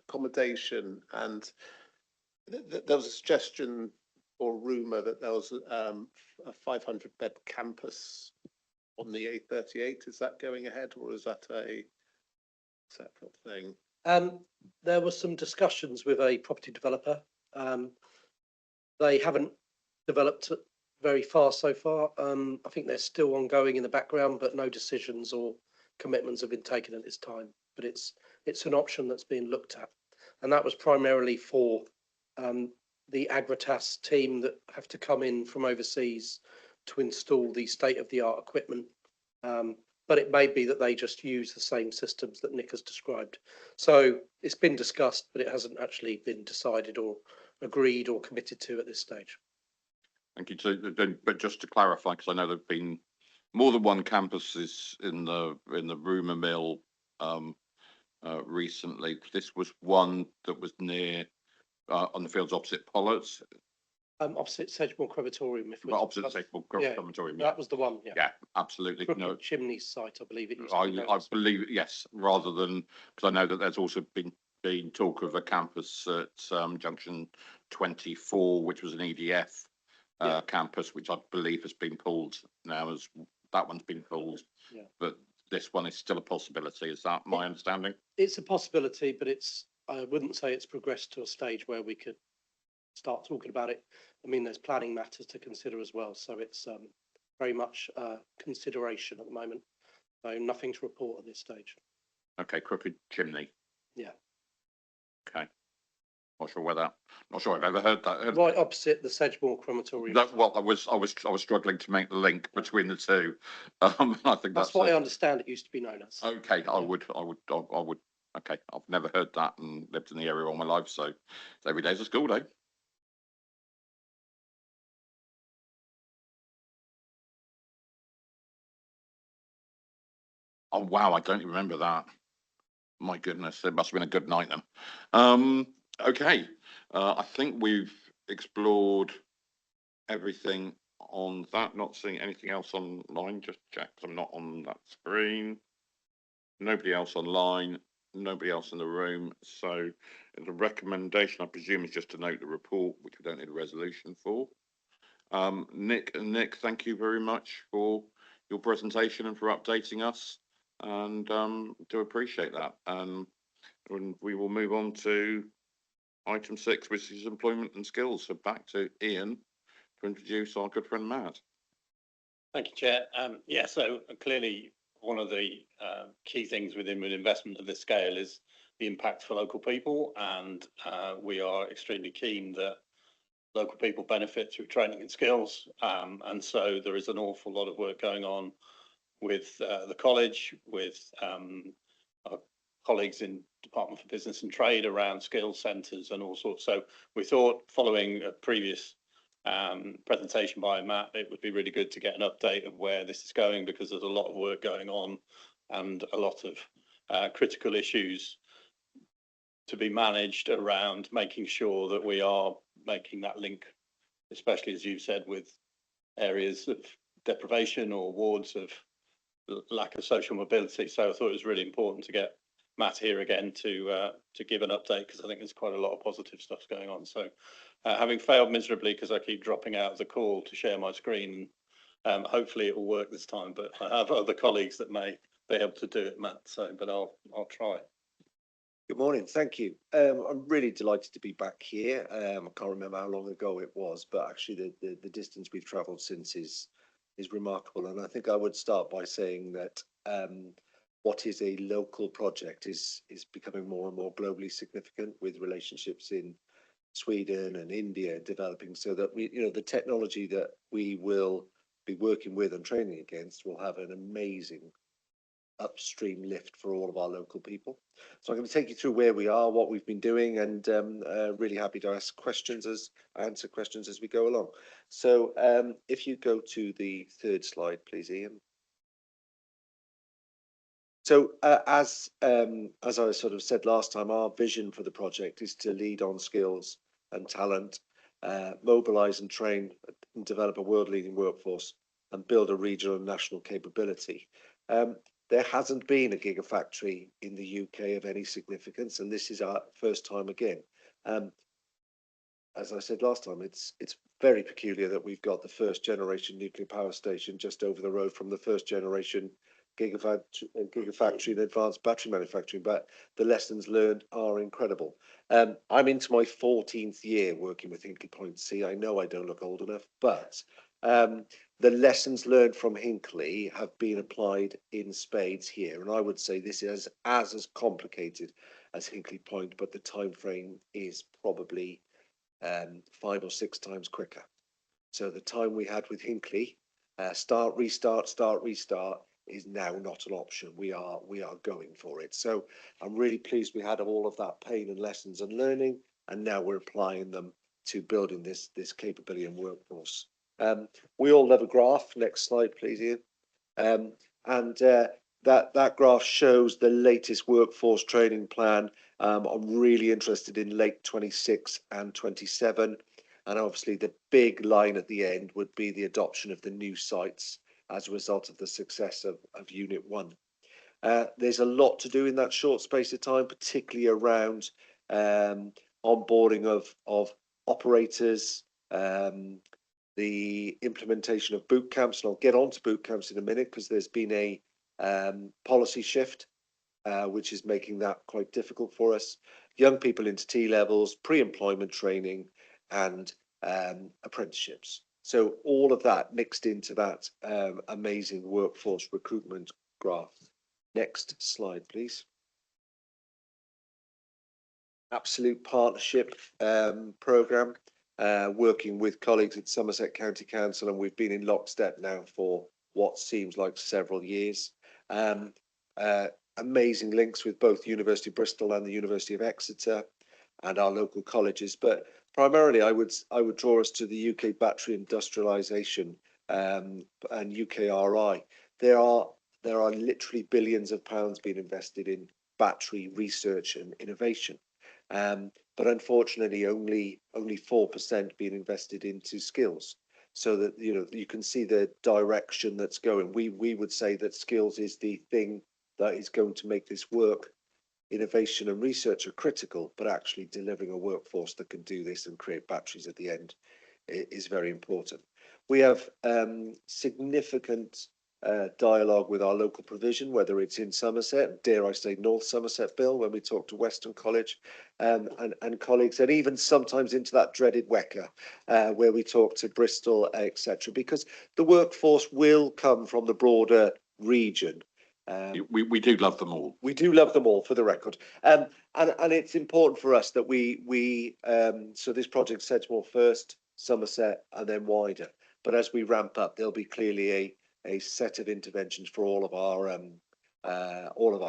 accommodation, and there was a suggestion or rumour that there was a 500-bed campus on the A38. Is that going ahead, or is that a separate thing? There were some discussions with a property developer. They haven't developed very far so far. I think they're still ongoing in the background, but no decisions or commitments have been taken at this time. But it's an option that's being looked at, and that was primarily for the Agritas team that have to come in from overseas to install the state-of-the-art equipment. But it may be that they just use the same systems that Nick has described. So it's been discussed, but it hasn't actually been decided or agreed or committed to at this stage. Thank you. So, but just to clarify, because I know there've been more than one campuses in the rumour mill recently. This was one that was near on the fields opposite Pollard's. Opposite Sedgemoor Crematorium. Opposite Sedgemoor Crematorium. That was the one. Yeah. Yeah, absolutely. Crooked Chimneys site, I believe it used I to be known as. believe, yes, rather than, because I know that there's also been talk of a campus at Junction 24, which was an EDF campus, which I believe has been pulled now, as that one's been pulled. Yeah. But this one is still a possibility. Is that my understanding? It's a possibility, but I wouldn't say it's progressed to a stage where we could start talking about it. I mean, there's planning matters to consider as well, so it's very much consideration at the moment. So nothing to report at this stage. Okay, Crooked Chimney. Yeah. Okay. Not sure I've ever heard that. Right opposite the Sedgemoor Crematorium. Well, I was struggling to make the link between the two. I think that's what I understand it used to be known as. Okay, I would. Okay, I've never heard that and lived in the area all my life, so every day's a school day. Oh wow, I don't even remember that. My goodness, it must have been a good night then. Okay, I think we've explored everything on that. Not seeing anything else online. Just check, 'cause I'm not on that screen. Nobody else online. Nobody else in the room. So the recommendation, I presume, is just to note the report, which we don't need a resolution for. Nick, thank you very much for your presentation and for updating us, and do appreciate that. And we will move on to item 6, which is employment and skills. So back to Ian to introduce our good friend Matt. Thank you, Chair. Yeah, so clearly one of the key things with investment of this scale is the impact for local people, and we are extremely keen that local people benefit through training and skills, and so there is an awful lot of work going on with the college, with our colleagues in Department for Business and Trade around skills centres and all sorts. So we thought, following a previous presentation by Matt, it would be really good to get an update of where this is going, because there's a lot of work going on and a lot of critical issues to be managed around making sure that we are making that link, especially as you said, with areas of deprivation or wards of lack of social mobility. So I thought it was really important to get Matt here again to give an update, because I think there's quite a lot of positive stuff going on. So having failed miserably because I keep dropping out of the call to share my screen, hopefully it will work this time, but I have other colleagues that may be able to do it, Matt, so but I'll try. Good morning, thank you. I'm really delighted to be back here. I can't remember how long ago it was, but actually the distance we've travelled since is remarkable. And I think I would start by saying that what is a local project is becoming more and more globally significant, with relationships in Sweden and India developing, so that we, the technology that we will be working with and training against will have an amazing upstream lift for all of our local people. So I'm going to take you through where we are, what we've been doing, and really happy to answer questions as we go along. So if you go to the third slide, please, Ian. So as I sort of said last time, our vision for the project is to lead on skills and talent, mobilise and train and develop a world-leading workforce, and build a regional and national capability. There hasn't been a gigafactory in the UK of any significance, and this is our first time again. As I said last time, it's very peculiar that we've got the first generation nuclear power station just over the road from the first generation gigafactory in advanced battery manufacturing, but the lessons learned are incredible. I'm into my 14th year working with Hinkley Point C. I know I don't look old enough, but the lessons learned from Hinkley have been applied in spades here, and I would say this is as complicated as Hinkley Point, but the time frame is probably 5 or 6 times quicker. So the time we had with Hinkley, start, restart, is now not an option. We are going for it. So I'm really pleased we had all of that pain and lessons and learning, and now we're applying them to building this capability and workforce. We all love a graph. Next slide, please, Ian. That graph shows the latest workforce training plan. I'm really interested in late 26 and 27. And obviously the big line at the end would be the adoption of the new sites as a result of the success of Unit 1. There's a lot to do in that short space of time, particularly around onboarding of operators, the implementation of boot camps, and I'll get on to boot camps in a minute because there's been a policy shift which is making that quite difficult for us. Young people into T-levels, pre-employment training, and apprenticeships. So all of that mixed into that amazing workforce recruitment graph. Next slide, please. Absolute Partnership programme, working with colleagues at Somerset County Council, and we've been in lockstep now for what seems like several years. Amazing links with both University of Bristol and the University of Exeter and our local colleges, but primarily I would draw us to the UK battery industrialisation and UKRI. There are literally billions of pounds being invested in battery research and innovation, but unfortunately only 4% being invested into skills. So that you can see the direction that's going. We would say that skills is the thing that is going to make this work. Innovation and research are critical, but actually delivering a workforce that can do this and create batteries at the end is very important. We have significant dialogue with our local provision, whether it's in Somerset, dare I say North Somerset Bill, when we talk to Western College and colleagues, and even sometimes into that dreaded WECA, where we talk to Bristol, etc., because the workforce will come from the broader region. We do love them all. We do love them all, for the record, and it's important for us that we so this project Sedgemoor first, Somerset, and then wider. But as we ramp up, there'll be clearly a set of interventions for all of our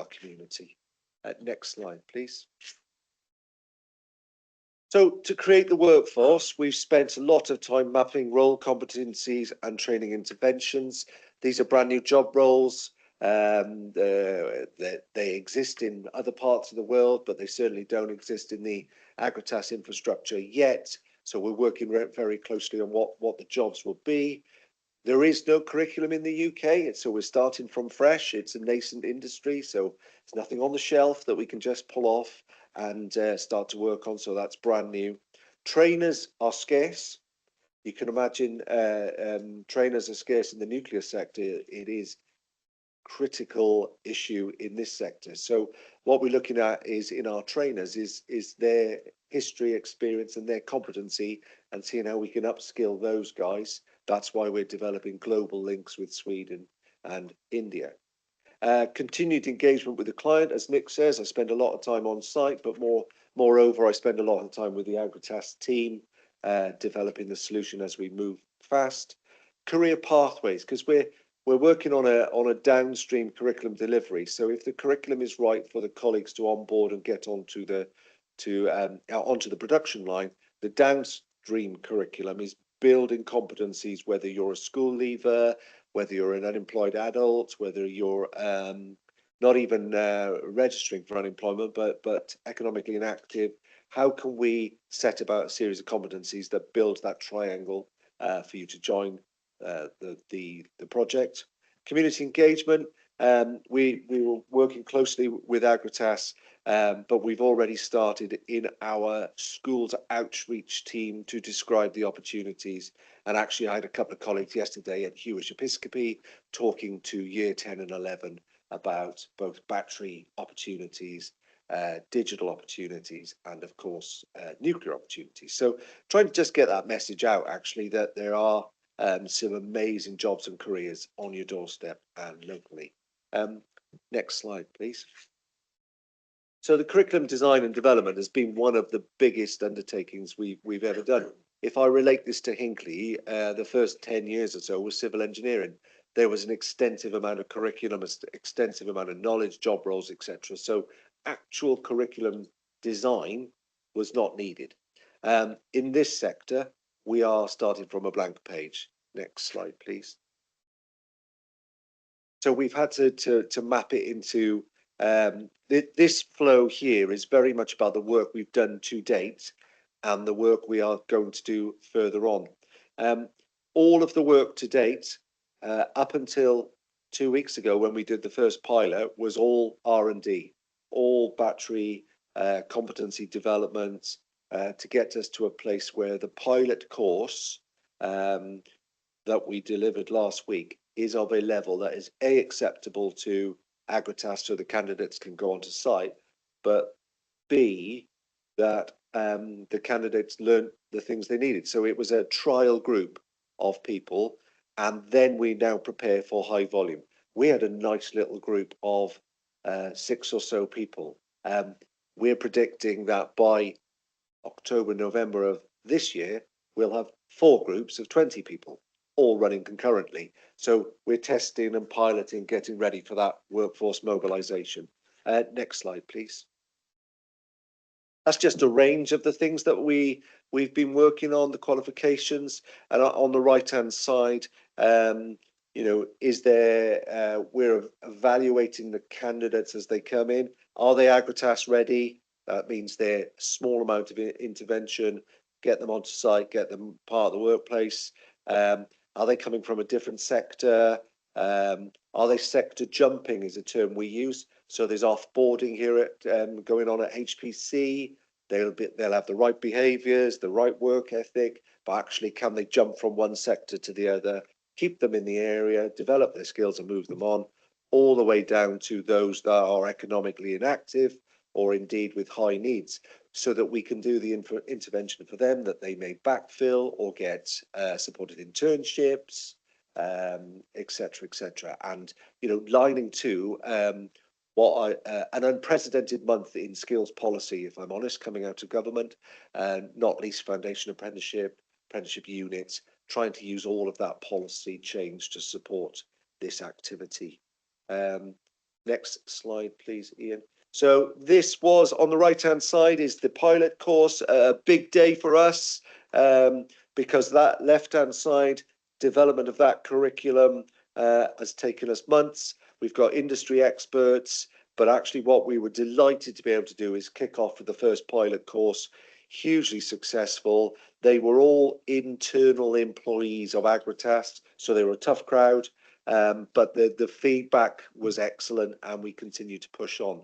community. Next slide, please. So to create the workforce, we've spent a lot of time mapping role competencies and training interventions. These are brand new job roles. They exist in other parts of the world, but they certainly don't exist in the Agratas infrastructure yet. So we're working very closely on what the jobs will be. There is no curriculum in the UK, so we're starting from fresh. It's a nascent industry, so there's nothing on the shelf that we can just pull off and start to work on, so that's brand new. Trainers are scarce. You can imagine trainers are scarce in the nuclear sector. It is critical issue in this sector. So what we're looking at is in our trainers is their history, experience, and their competency, and seeing how we can upskill those guys. That's why we're developing global links with Sweden and India. Continued engagement with the client, as Nick says, I spend a lot of time on site, but moreover, I spend a lot of time with the Agritas team, developing the solution as we move fast. Career pathways, because we're working on a downstream curriculum delivery. So if the curriculum is right for the colleagues to onboard and get onto the production line, the downstream curriculum is building competencies, whether you're a school leaver, whether you're an unemployed adult, whether you're not even registering for unemployment, but economically inactive. How can we set about a series of competencies that build that triangle for you to join the project? Community engagement. We were working closely with Agritas, but we've already started in our schools outreach team to describe the opportunities. And actually, I had a couple of colleagues yesterday at Hewish Episcopi talking to year 10 and 11 about both battery opportunities, digital opportunities, and of course, nuclear opportunities. So trying to just get that message out, actually, that there are some amazing jobs and careers on your doorstep and locally. Next slide, please. So the curriculum design and development has been one of the biggest undertakings we've ever done. If I relate this to Hinckley, the first 10 years or so was civil engineering. There was an extensive amount of curriculum, extensive amount of knowledge, job roles, etc. So actual curriculum design was not needed. In this sector, we are starting from a blank page. Next slide, please. So we've had to map it into this flow here is very much about the work we've done to date and the work we are going to do further on. All of the work to date, up until 2 weeks ago when we did the first pilot, was all R&D, all battery competency development to get us to a place where the pilot course that we delivered last week is of a level that is A, acceptable to Agritas so the candidates can go onto site, but B, that the candidates learned the things they needed. So it was a trial group of people, and then we now prepare for high volume. We had a nice little group of 6 or so people. We're predicting that by October, November of this year, we'll have 4 groups of 20 people, all running concurrently. So we're testing and piloting, getting ready for that workforce mobilization. Next slide, please. That's just a range of the things that we've been working on, the qualifications. And on the right-hand side, you know, is there, we're evaluating the candidates as they come in. Are they Agritas ready? That means they're a small amount of intervention, get them onto site, get them part of the workplace. Are they coming from a different sector? Are they sector jumping is a term we use. So there's offboarding here at going on at HPC. They'll have the right behaviours, the right work ethic, but actually can they jump from one sector to the other, keep them in the area, develop their skills and move them on, all the way down to those that are economically inactive or indeed with high needs, so that we can do the intervention for them, that they may backfill or get supported internships, etc., etc. And, you know, lining to an unprecedented month in skills policy, if I'm honest, coming out of government, not least foundation apprenticeship units, trying to use all of that policy change to support this activity. Next slide, please, Ian. So this was on the right-hand side is the pilot course, a big day for us because that left-hand side development of that curriculum has taken us months. We've got industry experts, but actually what we were delighted to be able to do is kick off with the first pilot course, hugely successful. They were all internal employees of Agritas, so they were a tough crowd, but the feedback was excellent and we continue to push on.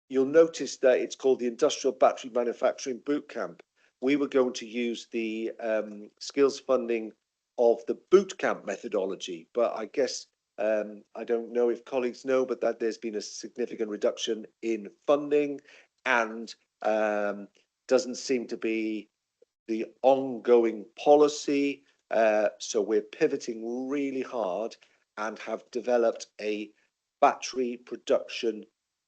You'll notice that it's called the Industrial Battery Manufacturing Bootcamp. We were going to use the skills funding of the bootcamp methodology, but I guess I don't know if colleagues know, but that there's been a significant reduction in funding and doesn't seem to be the ongoing policy. So we're pivoting really hard and have developed a battery production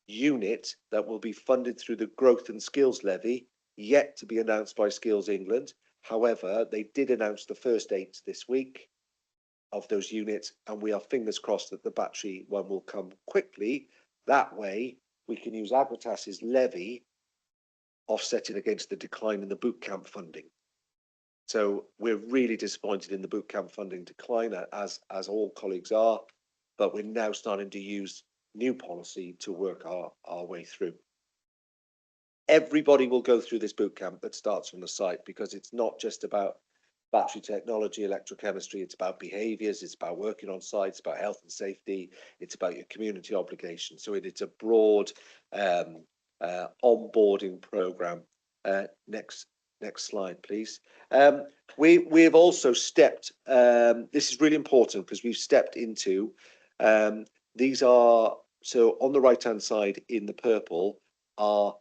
unit that will be funded through the Growth and Skills Levy, yet to be announced by Skills England. However, they did announce the first 8 this week of those units, and we are fingers crossed that the battery one will come quickly. That way, we can use Agritas's levy offsetting against the decline in the bootcamp funding. So we're really disappointed in the bootcamp funding decline, as all colleagues are, but we're now starting to use new policy to work our way through. Everybody will go through this bootcamp that starts from the site, because it's not just about battery technology, electrochemistry, it's about behaviours, it's about working on site, it's about health and safety, it's about your community obligations. So it's a broad onboarding programme. Next slide, please. We've also stepped, this is really important because we've stepped into, these are, so on the right hand side in the purple are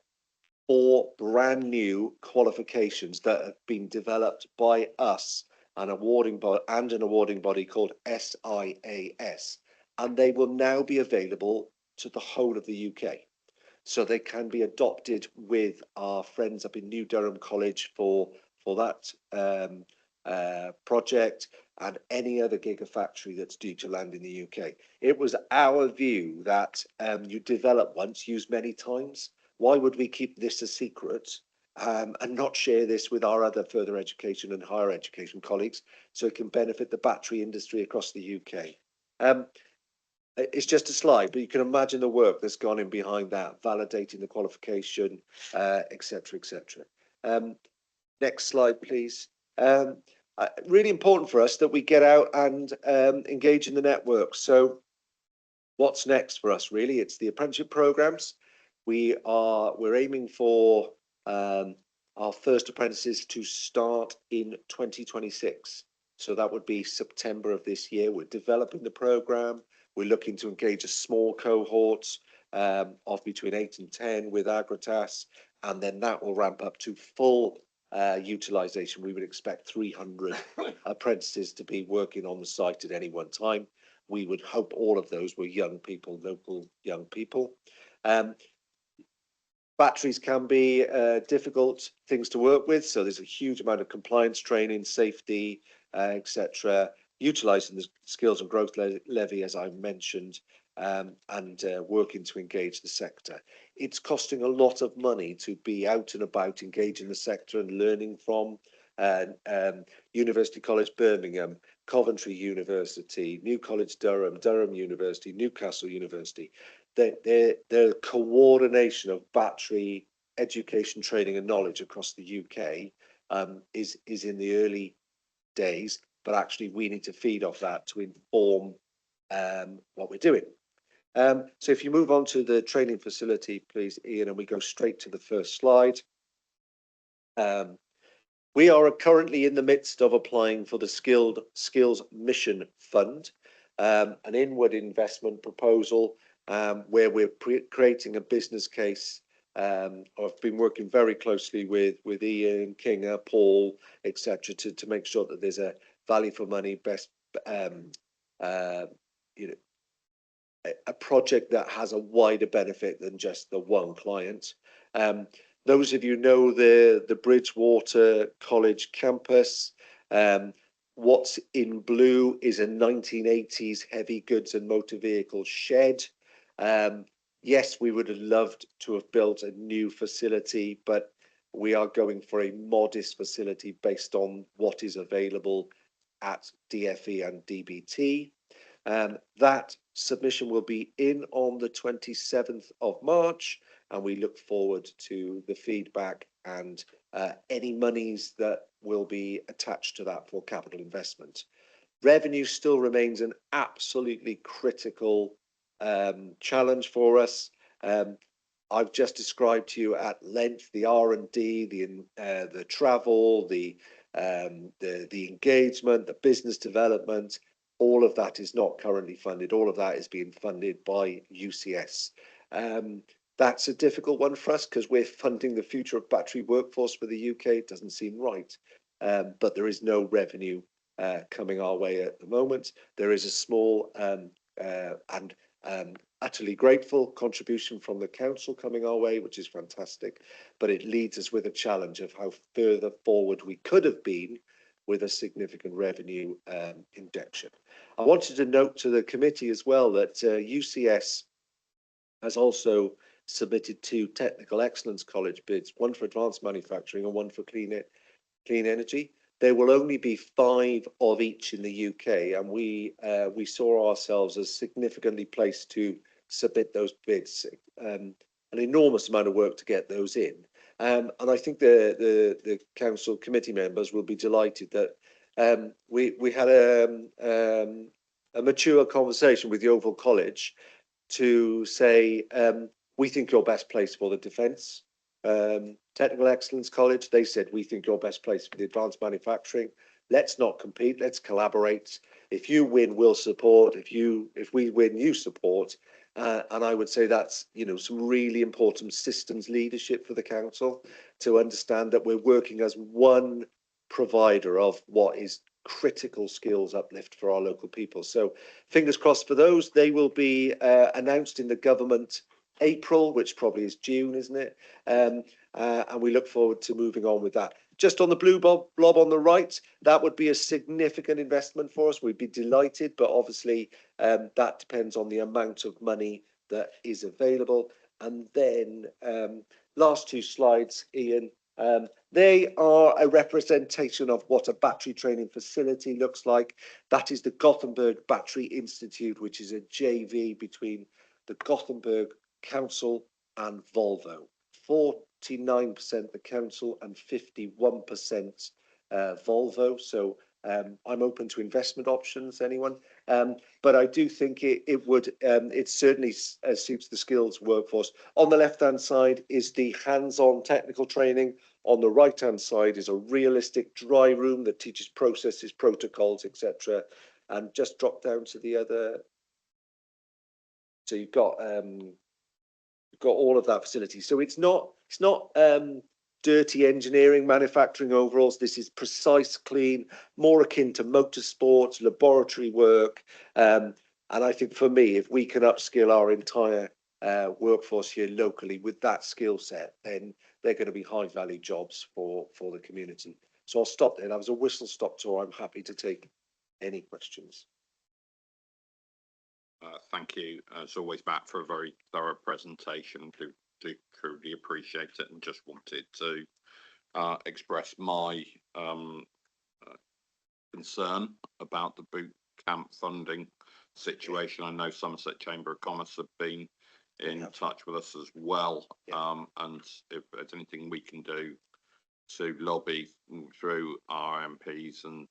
4 brand new qualifications that have been developed by us, an awarding body called SIAS, and they will now be available to the whole of the UK. So they can be adopted with our friends up in New Durham College for that project, and any other gigafactory that's due to land in the UK. It was our view that you develop once, use many times. Why would we keep this a secret and not share this with our other further education and higher education colleagues, so it can benefit the battery industry across the UK? It's just a slide, but you can imagine the work that's gone in behind that, validating the qualification, etc., etc. Next slide, please. Really important for us that we get out and engage in the network. So what's next for us, really? It's the apprenticeship programs. We're aiming for our first apprentices to start in 2026. So that would be September of this year. We're developing the program. We're looking to engage a small cohort of between 8 and 10 with Agritas, and then that will ramp up to full utilisation. We would expect 300 apprentices to be working on the site at any one time. We would hope all of those were young people, local young people. Batteries can be difficult things to work with, so there's a huge amount of compliance training, safety, etc. Utilising the Skills and Growth Levy, as I mentioned, and working to engage the sector. It's costing a lot of money to be out and about, engaging the sector and learning from University College Birmingham, Coventry University, New College Durham, Durham University, Newcastle University. The coordination of battery education, training and knowledge across the UK is in the early days, but actually we need to feed off that to inform what we're doing. So if you move on to the training facility, please, Ian, and we go straight to the first slide. We are currently in the midst of applying for the Skills Mission Fund, an inward investment proposal where we're creating a business case. I've been working very closely with Ian, Kinga, Paul, etc., to make sure that there's a value for money, a project that has a wider benefit than just the one client. Those of you know the Bridgewater College campus. What's in blue is a 1980s heavy goods and motor vehicle shed. Yes, we would have loved to have built a new facility, but we are going for a modest facility based on what is available at DFE and DBT. That submission will be in on the 27th of March, and we look forward to the feedback and any monies that will be attached to that for capital investment. Revenue still remains an absolutely critical challenge for us. I've just described to you at length the R&D, the travel, the engagement, the business development. All of that is not currently funded. All of that is being funded by UCS. That's a difficult one for us because we're funding the future of battery workforce for the UK. It doesn't seem right, but there is no revenue coming our way at the moment. There is a small and utterly grateful contribution from the council coming our way, which is fantastic, but it leaves us with a challenge of how further forward we could have been with a significant revenue injection. I wanted to note to the committee as well that UCS has also submitted 2 technical excellence college bids, one for advanced manufacturing and one for clean energy. There will only be 5 of each in the UK, and we saw ourselves as significantly placed to submit those bids. An enormous amount of work to get those in, and I think the council committee members will be delighted that we had a mature conversation with Yeovil College to say we think you're best placed for the defence. Technical Excellence College, they said, we think you're best placed for the advanced manufacturing. Let's not compete, let's collaborate. If you win, we'll support. If we win, you support. And I would say that's, you know, some really important systems leadership for the council to understand that we're working as one provider of what is critical skills uplift for our local people. So fingers crossed for those. They will be announced in the government April, which probably is June, isn't it? And we look forward to moving on with that. Just on the blue blob on the right, that would be a significant investment for us. We'd be delighted, but obviously that depends on the amount of money that is available. And then last 2 slides, Ian, they are a representation of what a battery training facility looks like. That is the Gothenburg Battery Institute, which is a JV between the Gothenburg Council and Volvo. 49% the council and 51% Volvo. So I'm open to investment options, anyone. But I do think it certainly suits the skills workforce. On the left-hand side is the hands-on technical training. On the right-hand side is a realistic dry room that teaches processes, protocols, etc. And just drop down to the other. So you've got all of that facility. So it's not dirty engineering, manufacturing overalls. This is precise, clean, more akin to motorsports, laboratory work. And I think for me, if we can upskill our entire workforce here locally with that skill set, then they're going to be high value jobs for the community. So I'll stop there. That was a whistle stop tour. I'm happy to take any questions. Thank you, as always, Matt, for a very thorough presentation. Do truly appreciate it, and just wanted to express my concern about the boot camp funding situation. I know Somerset Chamber of Commerce have been in touch with us as well, and if there's anything we can do to lobby through our MPs and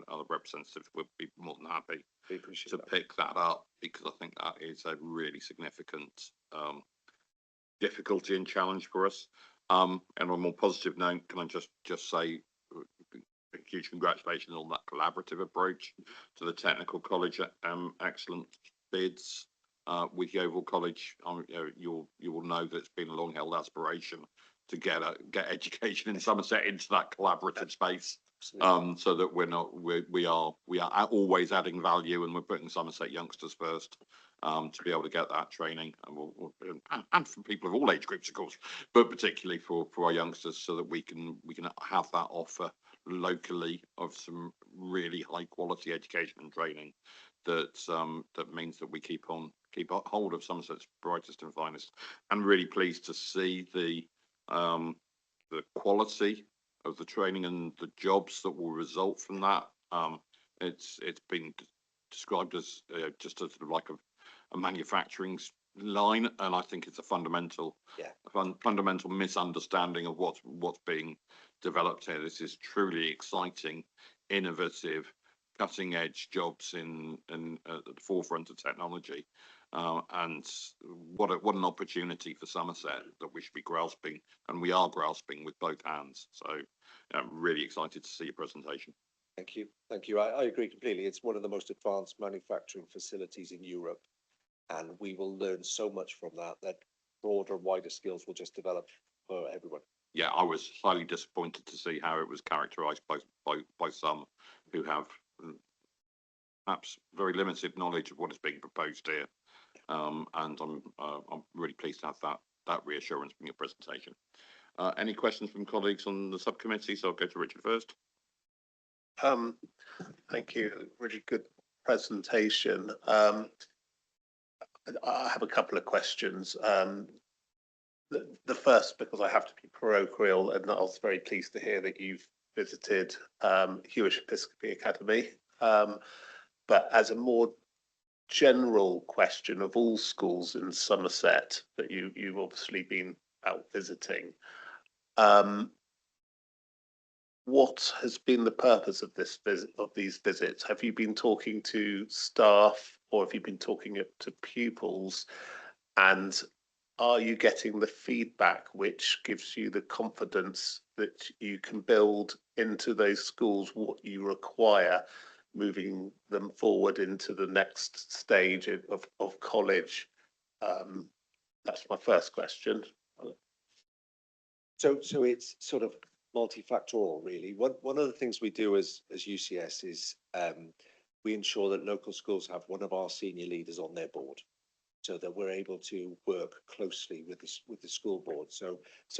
other representatives, we'll be more than happy to pick that up, because I think that is a really significant difficulty and challenge for us. And on a more positive note, can I just say a huge congratulations on that collaborative approach to the technical college excellent bids with Yeovil College. You will know that it's been a long held aspiration to get education in Somerset into that collaborative space. So that we are always adding value, and we're putting Somerset youngsters first to be able to get that training, and for people of all age groups, of course, but particularly for our youngsters, so that we can have that offer locally of some really high quality education and training that means that we keep hold of Somerset's brightest and finest. And really pleased to see the quality of the training and the jobs that will result from that. It's been described as just a sort of like a manufacturing line, and I think it's a fundamental misunderstanding of what's being developed here. This is truly exciting, innovative, cutting edge jobs in at the forefront of technology. And what an opportunity for Somerset that we should be grasping, and we are grasping with both hands. So I'm really excited to see your presentation. Thank you. Thank you. I agree completely. It's one of the most advanced manufacturing facilities in Europe, and we will learn so much from that broader, wider skills will just develop for everyone. yeah, I was highly disappointed to see how it was characterised by some who have perhaps very limited knowledge of what is being proposed here. And I'm really pleased to have that reassurance from your presentation. Any questions from colleagues on the subcommittee? So I'll go to Richard first. Thank you. Really good presentation. I have a couple of questions. The first, because I have to be parochial, and I was very pleased to hear that you've visited Hewish Episcopi Academy. But as a more general question of all schools in Somerset that you've obviously been out visiting, what has been the purpose of these visits? Have you been talking to staff, or have you been talking to pupils? And are you getting the feedback which gives you the confidence that you can build into those schools what you require, moving them forward into the next stage of college? That's my first question. So it's sort of multifactorial, really. One of the things we do as UCS is we ensure that local schools have one of our senior leaders on their board, so that we're able to work closely with the school board. So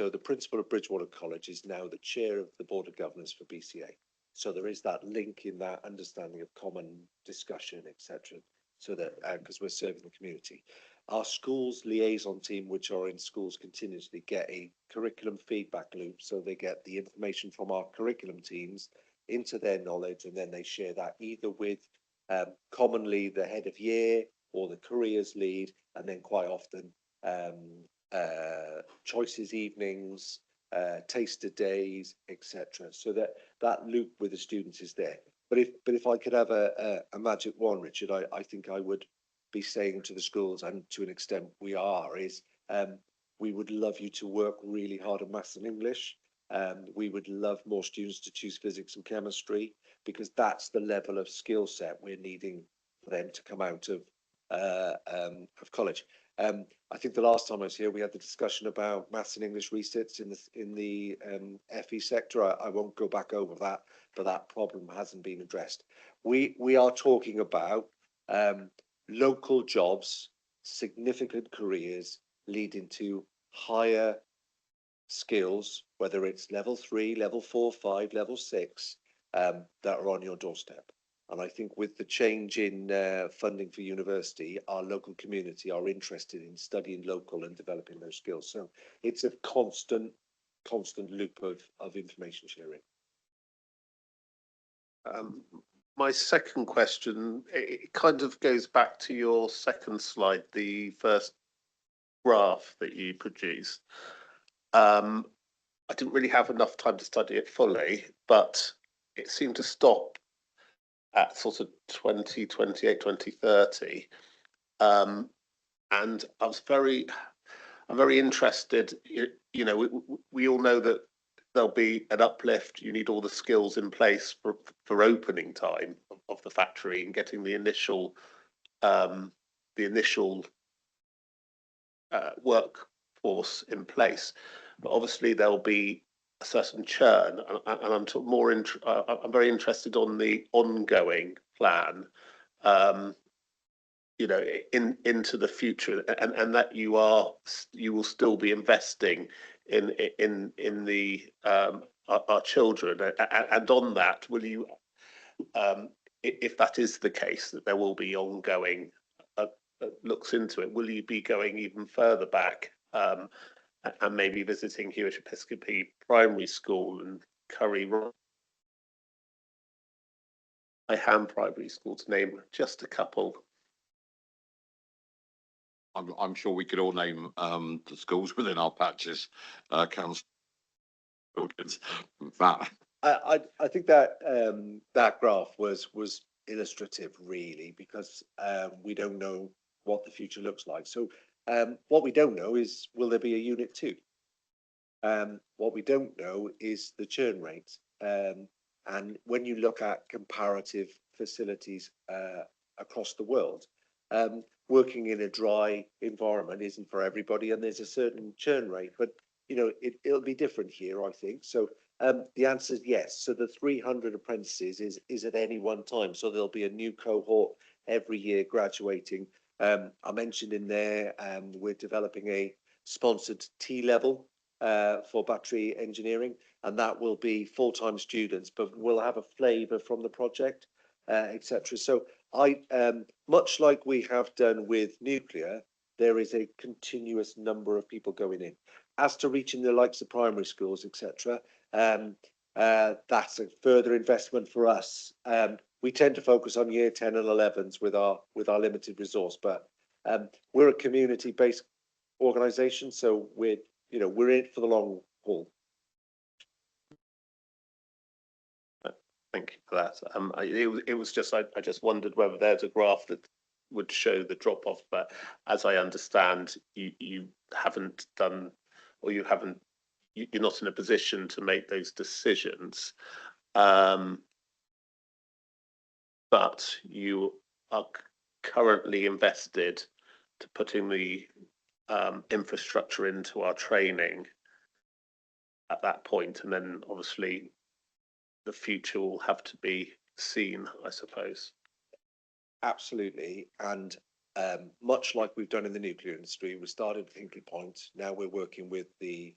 the principal of Bridgewater College is now the chair of the Board of Governors for BCA. So there is that link in that understanding of common discussion, etc. So that because we're serving the community, our schools liaison team, which are in schools continuously, get a curriculum feedback loop. So they get the information from our curriculum teams into their knowledge, and then they share that either with commonly the head of year or the careers lead, and then quite often choices evenings, taster days, etc. So that loop with the students is there. But if I could have a magic wand, Richard, I think I would be saying to the schools, and to an extent we are, is we would love you to work really hard on maths and English. We would love more students to choose physics and chemistry, because that's the level of skill set we're needing for them to come out of college. I think the last time I was here, we had the discussion about maths and English resits in the FE sector. I won't go back over that, but that problem hasn't been addressed. We are talking about local jobs, significant careers leading to higher skills, whether it's level 3, level 4, 5, level 6, that are on your doorstep. And I think with the change in funding for university, our local community are interested in studying local and developing those skills. So it's a constant loop of information sharing. My second question, it kind of goes back to your second slide, the first graph that you produced. I didn't really have enough time to study it fully, but it seemed to stop at sort of 2028, 2030. And I'm very interested, you know, we all know that there'll be an uplift. You need all the skills in place for opening time of the factory and getting the initial workforce in place. But obviously there'll be a certain churn, and I'm very interested on the ongoing plan, you know, into the future, and that you will still be investing in the our children, and on that, will you, if that is the case, that there will be ongoing looks into it, will you be going even further back and maybe visiting Hewish Episcopi Primary School and Curry Ham Primary School, to name just a couple? I'm sure we could all name the schools within our patches, council. That. I think that that graph was illustrative, really, because we don't know what the future looks like. So what we don't know is, will there be a unit 2? What we don't know is the churn rate. And when you look at comparative facilities across the world, working in a dry environment isn't for everybody, and there's a certain churn rate. But it'll be different here, I think. So the answer is yes. So the 300 apprentices is at any one time. So there'll be a new cohort every year graduating. I mentioned in there, we're developing a sponsored T-level for battery engineering, and that will be full-time students, but we'll have a flavour from the project, etc. So much like we have done with nuclear, there is a continuous number of people going in. As to reaching the likes of primary schools, etc., that's a further investment for us. We tend to focus on year 10 and 11s with our limited resource, but we're a community-based organisation, so we're in it for the long haul. Thank you for that. It was just, I just wondered whether there's a graph that would show the drop off, but as I understand, you haven't done, or you're not in a position to make those decisions. But you are currently invested to putting the infrastructure into our training at that point, and then obviously the future will have to be seen, I suppose. Absolutely, and much like we've done in the nuclear industry, we started with Hinkley Point. Now we're working with the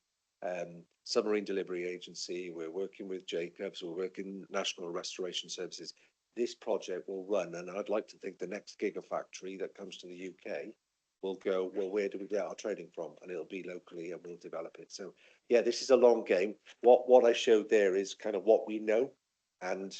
Submarine Delivery Agency. We're working with Jacobs. We're working National Restoration Services. This project will run, and I'd like to think the next gigafactory that comes to the UK will go, well, where do we get our training from? And it'll be locally, and we'll develop it. So yeah, this is a long game. What I showed there is kind of what we know, and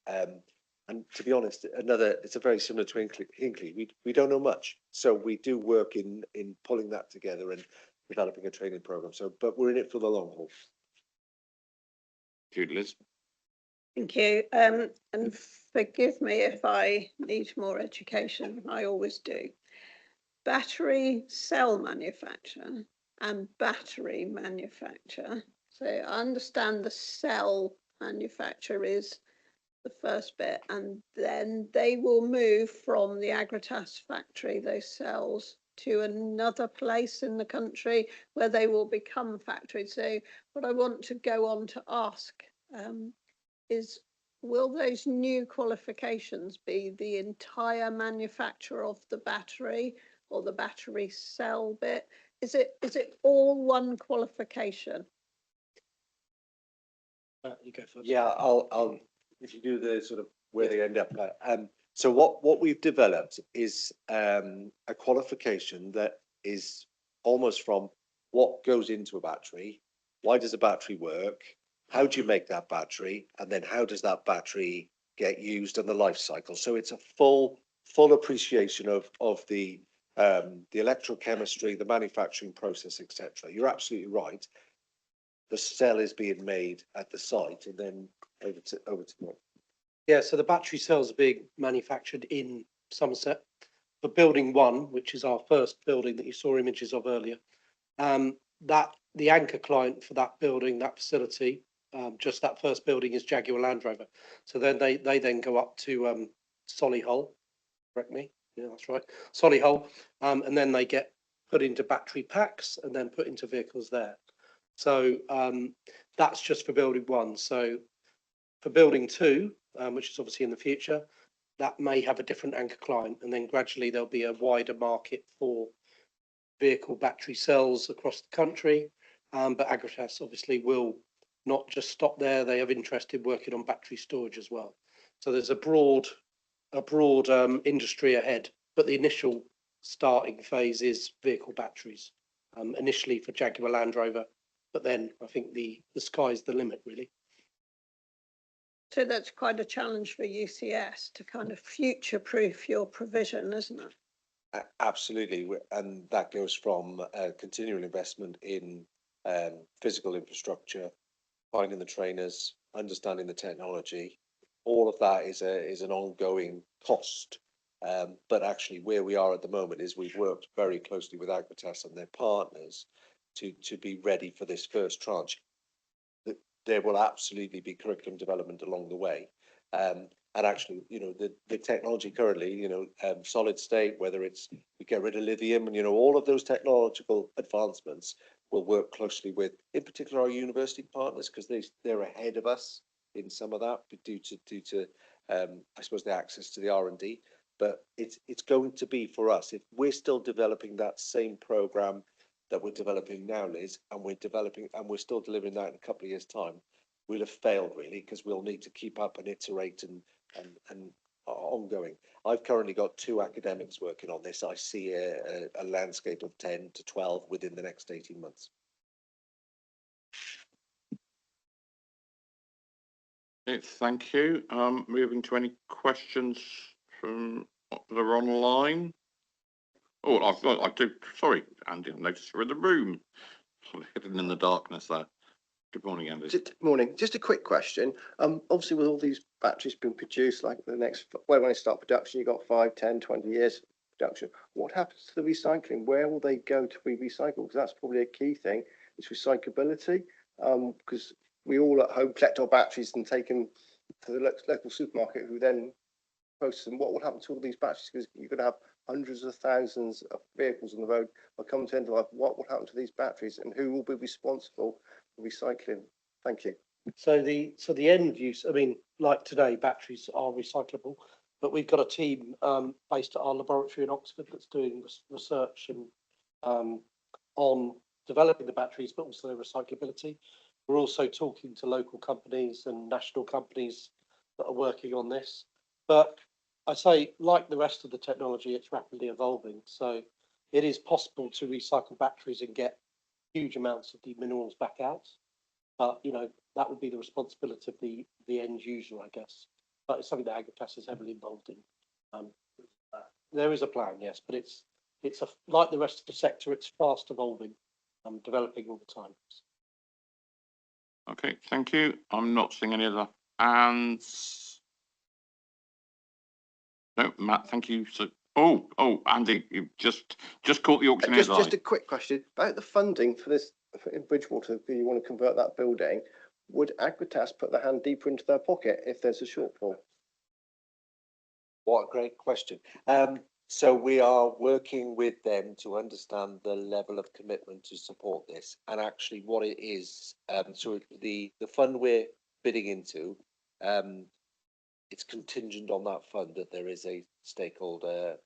to be honest, it's a very similar to Hinkley. We don't know much, so we do work in pulling that together and developing a training program. So, but we're in it for the long haul. Thank you, Liz. Thank you. And forgive me if I need more education. I always do. Battery cell manufacture and battery manufacture. So I understand the cell manufacture is the first bit, and then they will move from the Agratas factory, those cells, to another place in the country where they will become factories. So what I want to go on to ask is, will those new qualifications be the entire manufacture of the battery or the battery cell bit? Is it all one qualification? You go first. Yeah, I'll if you do the sort of where they end up. So what we've developed is a qualification that is almost from what goes into a battery, why does a battery work, how do you make that battery, and then how does that battery get used and the life cycle. So it's a full appreciation of the electrochemistry, the manufacturing process, etc. You're absolutely right. The cell is being made at the site and then over to Mark. Yeah, so the battery cells are being manufactured in Somerset for building 1, which is our first building that you saw images of earlier. That the anchor client for that building, that facility, just that first building is Jaguar Land Rover. So then they then go up to Solihull, correct me? Yeah, that's right, Solihull, and then they get put into battery packs and then put into vehicles there. So that's just for building 1. So for building 2, which is obviously in the future, that may have a different anchor client, and then gradually there'll be a wider market for vehicle battery cells across the country. But Agratas obviously will not just stop there. They have interest in working on battery storage as well. So there's a broad industry ahead, but the initial starting phase is vehicle batteries, initially for Jaguar Land Rover, but then I think the sky's the limit, really. So that's quite a challenge for UCS to kind of future-proof your provision, isn't it? Absolutely, and that goes from continual investment in physical infrastructure, finding the trainers, understanding the technology. All of that is an ongoing cost. But actually, where we are at the moment is we've worked very closely with Agratas and their partners to be ready for this first tranche. There will absolutely be curriculum development along the way. And actually, the technology currently, solid state, whether it's we get rid of lithium and, all of those technological advancements, we'll work closely with, in particular, our university partners, because they're ahead of us in some of that due to I suppose the access to the R&D. But it's going to be for us, if we're still developing that same program that we're developing now, Liz, and we're still delivering that in a couple of years' time, we'll have failed really, because we'll need to keep up and iterate and ongoing. I've currently got 2 academics working on this. I see a landscape of 10 to 12 within the next 18 months. Okay, thank you. Moving to any questions from that are online. Oh, I do. Sorry, Andy, I noticed you're in the room, sort of hidden in the darkness there. Good morning, Andy. Morning. Just a quick question. Obviously with all these batteries being produced, like the next, well, when they start production, you've got 5, 10, 20 years production. What happens to the recycling? Where will they go to be recycled? Because that's probably a key thing, is recyclability. Because we all at home collect our batteries and take them to the local supermarket, who then process them. What will happen to all these batteries? Because you're going to have hundreds of thousands of vehicles on the road will come to end of life. What will happen to these batteries, and who will be responsible for recycling? Thank you. So the end use, I mean, like today, batteries are recyclable, but we've got a team based at our laboratory in Oxford that's doing research and on developing the batteries, but also their recyclability. We're also talking to local companies and national companies that are working on this. But I say, like the rest of the technology, it's rapidly evolving. So it is possible to recycle batteries and get huge amounts of the minerals back out. But, you know, that would be the responsibility of the end user, I guess. But it's something that Agritas is heavily involved in. There is a plan, yes, but it's like the rest of the sector, it's fast evolving, developing all the time. Okay, thank you. I'm not seeing any other hands. No, Matt, thank you. So, oh, Andy, you just caught the auctioneer's eye. Just a quick question about the funding for this in Bridgewater. You want to convert that building? Would Agritas put their hand deeper into their pocket if there's a shortfall? What a great question. So we are working with them to understand the level of commitment to support this, and actually what it is. So the fund we're bidding into, it's contingent on that fund that there is a stakeholder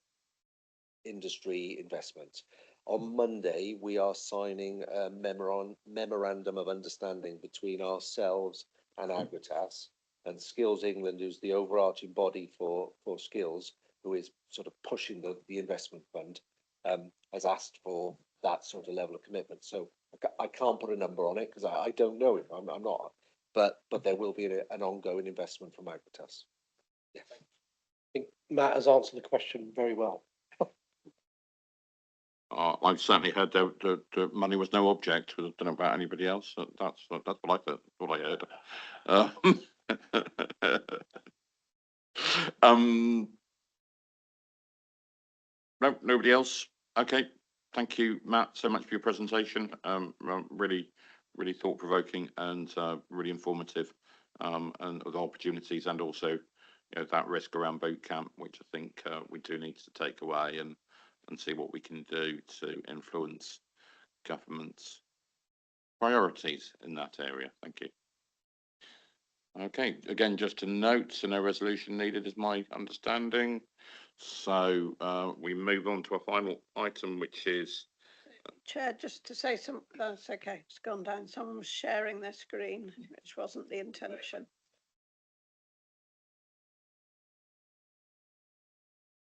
industry investment. On Monday, we are signing a memorandum of understanding between ourselves and Agritas, and Skills England, who's the overarching body for skills, who is sort of pushing the investment fund, has asked for that sort of level of commitment. So I can't put a number on it because I don't know it. I'm not, but there will be an ongoing investment from Agritas. Yeah. I think Matt has answered the question very well. I've certainly heard the money was no object. I don't know about anybody else. That's what I thought. What I heard. No, nobody else. Okay. Thank you, Matt, so much for your presentation. Really thought provoking and really informative, and of the opportunities, and also, you know, that risk around boot camp, which I think we do need to take away and see what we can do to influence government's priorities in that area. Thank you. Okay, again, just to note, so no resolution needed is my understanding. So we move on to a final item, which is... Chair, just to say something, that's okay, it's gone down. Someone was sharing their screen, which wasn't the intention.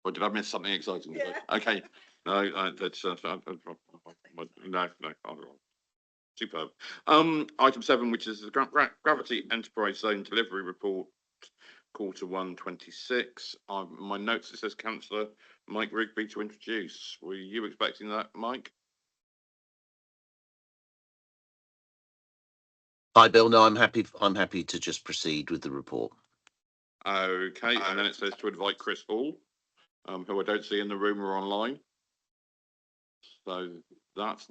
Or did I miss something exciting? Yeah. Okay, no, that's no. Superb. Item 7, which is the Gravity Enterprise Zone Delivery Report, Q1 26. My notes, it says Councillor Mike Rigby to introduce. Were you expecting that, Mike? Hi, Bill. No, I'm happy to just proceed with the report. Okay, and then it says to invite Chris Hall, who I don't see in the room or online. So that's...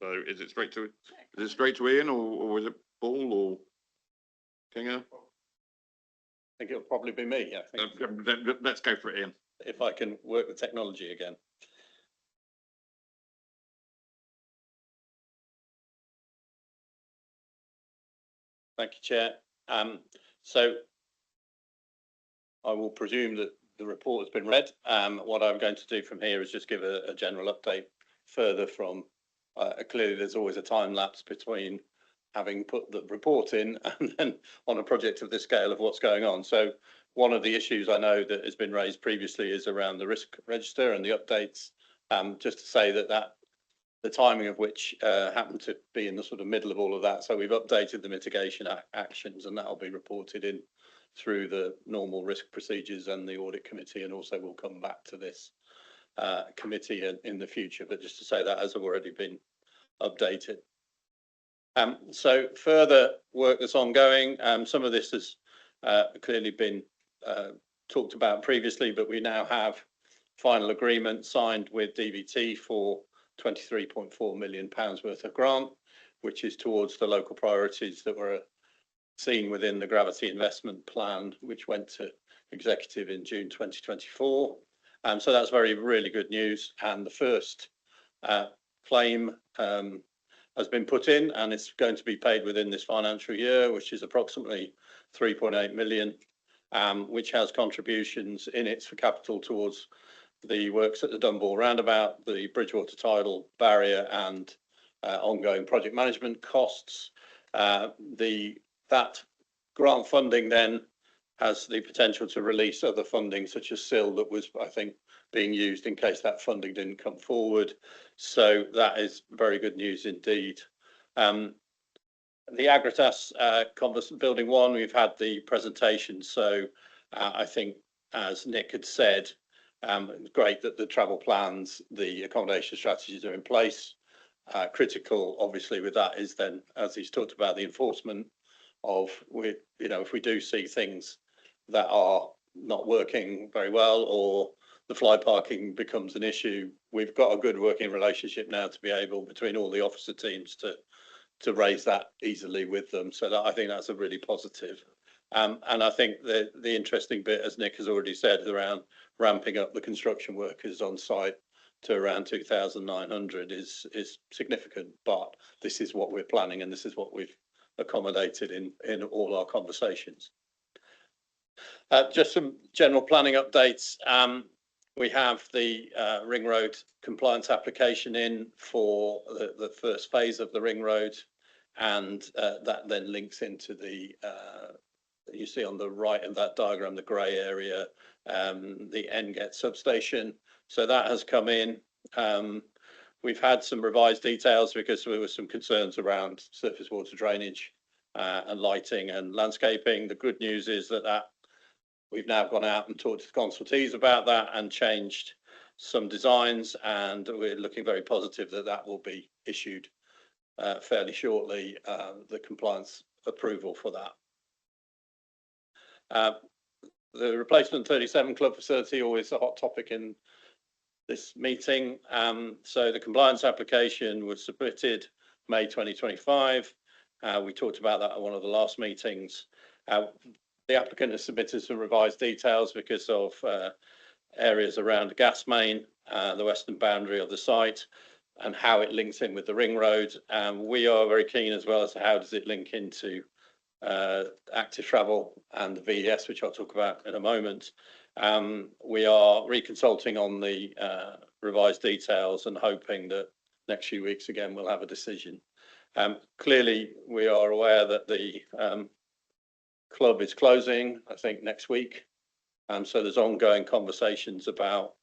So is it straight to Ian, or is it Paul or Kinger? I think it'll probably be me. Yeah. Let's go for it, Ian. If I can work the technology again. Thank you, Chair. So I will presume that the report has been read. What I'm going to do from here is just give a general update further from, clearly there's always a time lapse between having put the report in and then on a project of this scale of what's going on. So one of the issues I know that has been raised previously is around the risk register and the updates. Just to say that the timing of which happened to be in the sort of middle of all of that. So we've updated the mitigation actions, and that will be reported in through the normal risk procedures and the audit committee, and also we'll come back to this committee in the future. But just to say that has already been updated. So further work that's ongoing. Some of this has clearly been talked about previously, but we now have final agreement signed with DVT for £23.4 million worth of grant, which is towards the local priorities that were seen within the Gravity Investment Plan, which went to executive in June 2024. So that's really good news. And the first claim has been put in, and it's going to be paid within this financial year, which is approximately 3.8 million, which has contributions in it for capital towards the works at the Dunball roundabout, the Bridgewater tidal barrier, and ongoing project management costs. That grant funding then has the potential to release other funding, such as SIL, that was, I think, being used in case that funding didn't come forward. So that is very good news indeed. The Agratas Building 1, we've had the presentation. So I think, as Nick had said, it's great that the travel plans, the accommodation strategies are in place. Critical, obviously, with that is then, as he's talked about, the enforcement of, if we do see things that are not working very well, or the fly parking becomes an issue, we've got a good working relationship now to be able, between all the officer teams, to raise that easily with them. So that, I think that's a really positive. And I think the interesting bit, as Nick has already said, around ramping up the construction workers on site to around 2,900 is significant. But this is what we're planning, and this is what we've accommodated in all our conversations. Just some general planning updates. We have the Ring Road compliance application in for the first phase of the Ring Road, and that then links into the you see on the right of that diagram, the grey area, the Engate substation. So that has come in. We've had some revised details because there were some concerns around surface water drainage and lighting and landscaping. The good news is that we've now gone out and talked to the consultees about that and changed some designs, and we're looking very positive that that will be issued fairly shortly, the compliance approval for that. The replacement 37 club facility, always a hot topic in this meeting. So the compliance application was submitted May 2025. We talked about that at one of the last meetings. The applicant has submitted some revised details because of areas around the gas main, the western boundary of the site, and how it links in with the Ring Road. We are very keen as well as to how does it link into active travel and the VES, which I'll talk about in a moment. We are reconsulting on the revised details and hoping that next few weeks again we'll have a decision. Clearly, we are aware that the club is closing, I think, next week. So there's ongoing conversations about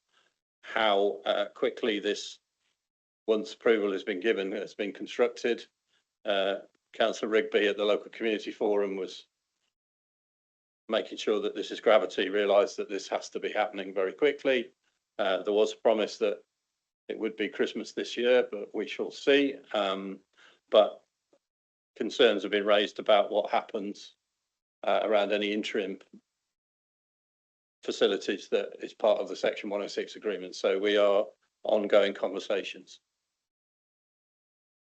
how quickly this, once approval has been given, has been constructed. Councillor Rigby at the local community forum was making sure that this is Gravity, realised that this has to be happening very quickly. There was a promise that it would be Christmas this year, but we shall see. But concerns have been raised about what happens around any interim facilities that is part of the Section 106 agreement. So we are ongoing conversations.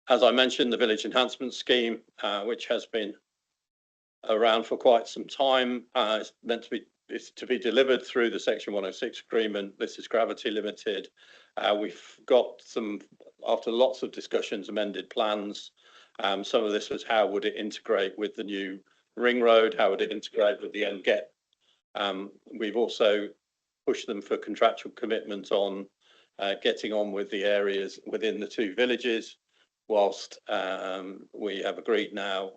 As I mentioned, the Village Enhancement Scheme, which has been around for quite some time, is meant to be delivered through the Section 106 agreement. This is Gravity Limited. We've got some, after lots of discussions, amended plans Some of this was how would it integrate with the new ring road? How would it integrate with the NGET? We've also pushed them for contractual commitments on getting on with the areas within the two villages, whilst we have agreed now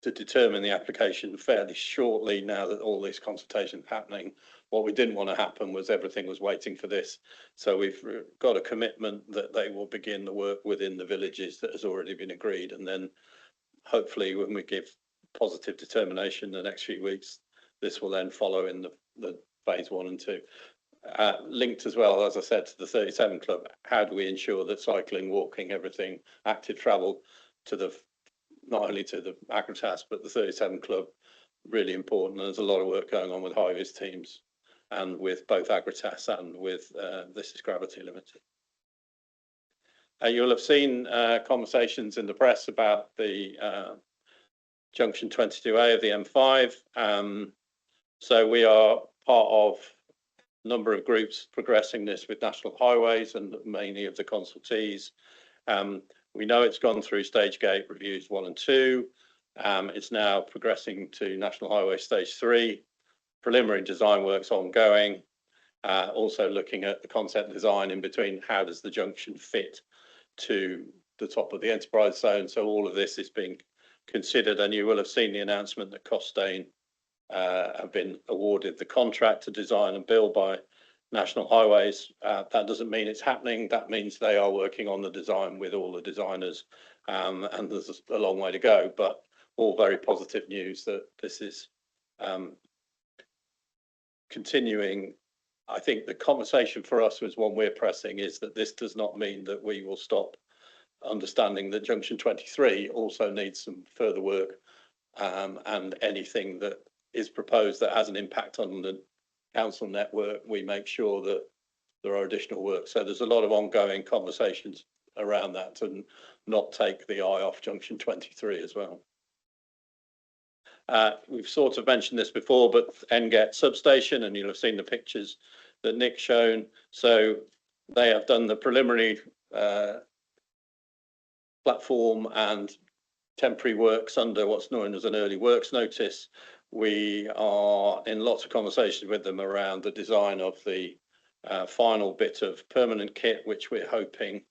to determine the application fairly shortly now that all this consultation is happening. What we didn't want to happen was everything was waiting for this. So we've got a commitment that they will begin the work within the villages that has already been agreed. And then hopefully when we give positive determination the next few weeks, this will then follow in the phase 1 and 2. Linked as well, as I said, to the 37 Club, how do we ensure that cycling, walking, everything, active travel to the not only to the Agritas, but the 37 Club, really important. There's a lot of work going on with high-vis teams and with both Agritas and with This is Gravity Limited. You'll have seen conversations in the press about the junction 22A of the M5. So we are part of a number of groups progressing this with National Highways and many of the consultees. We know it's gone through stage gate reviews 1 and 2. It's now progressing to National Highway stage 3. Preliminary design works ongoing. Also looking at the concept design in between, how does the junction fit to the top of the enterprise zone? So all of this is being considered, and you will have seen the announcement that Costain have been awarded the contract to design and build by National Highways. That doesn't mean it's happening. That means they are working on the design with all the designers, and there's a long way to go, but all very positive news that this is continuing. I think the conversation for us was one we're pressing is that this does not mean that we will stop understanding that junction 23 also needs some further work, and anything that is proposed that has an impact on the council network, we make sure that there are additional work. So there's a lot of ongoing conversations around that to not take the eye off junction 23 as well. We've sort of mentioned this before, but NGET substation, and you'll have seen the pictures that Nick's shown. So they have done the preliminary platform and temporary works under what's known as an early works notice. We are in lots of conversations with them around the design of the final bit of permanent kit, which we're hoping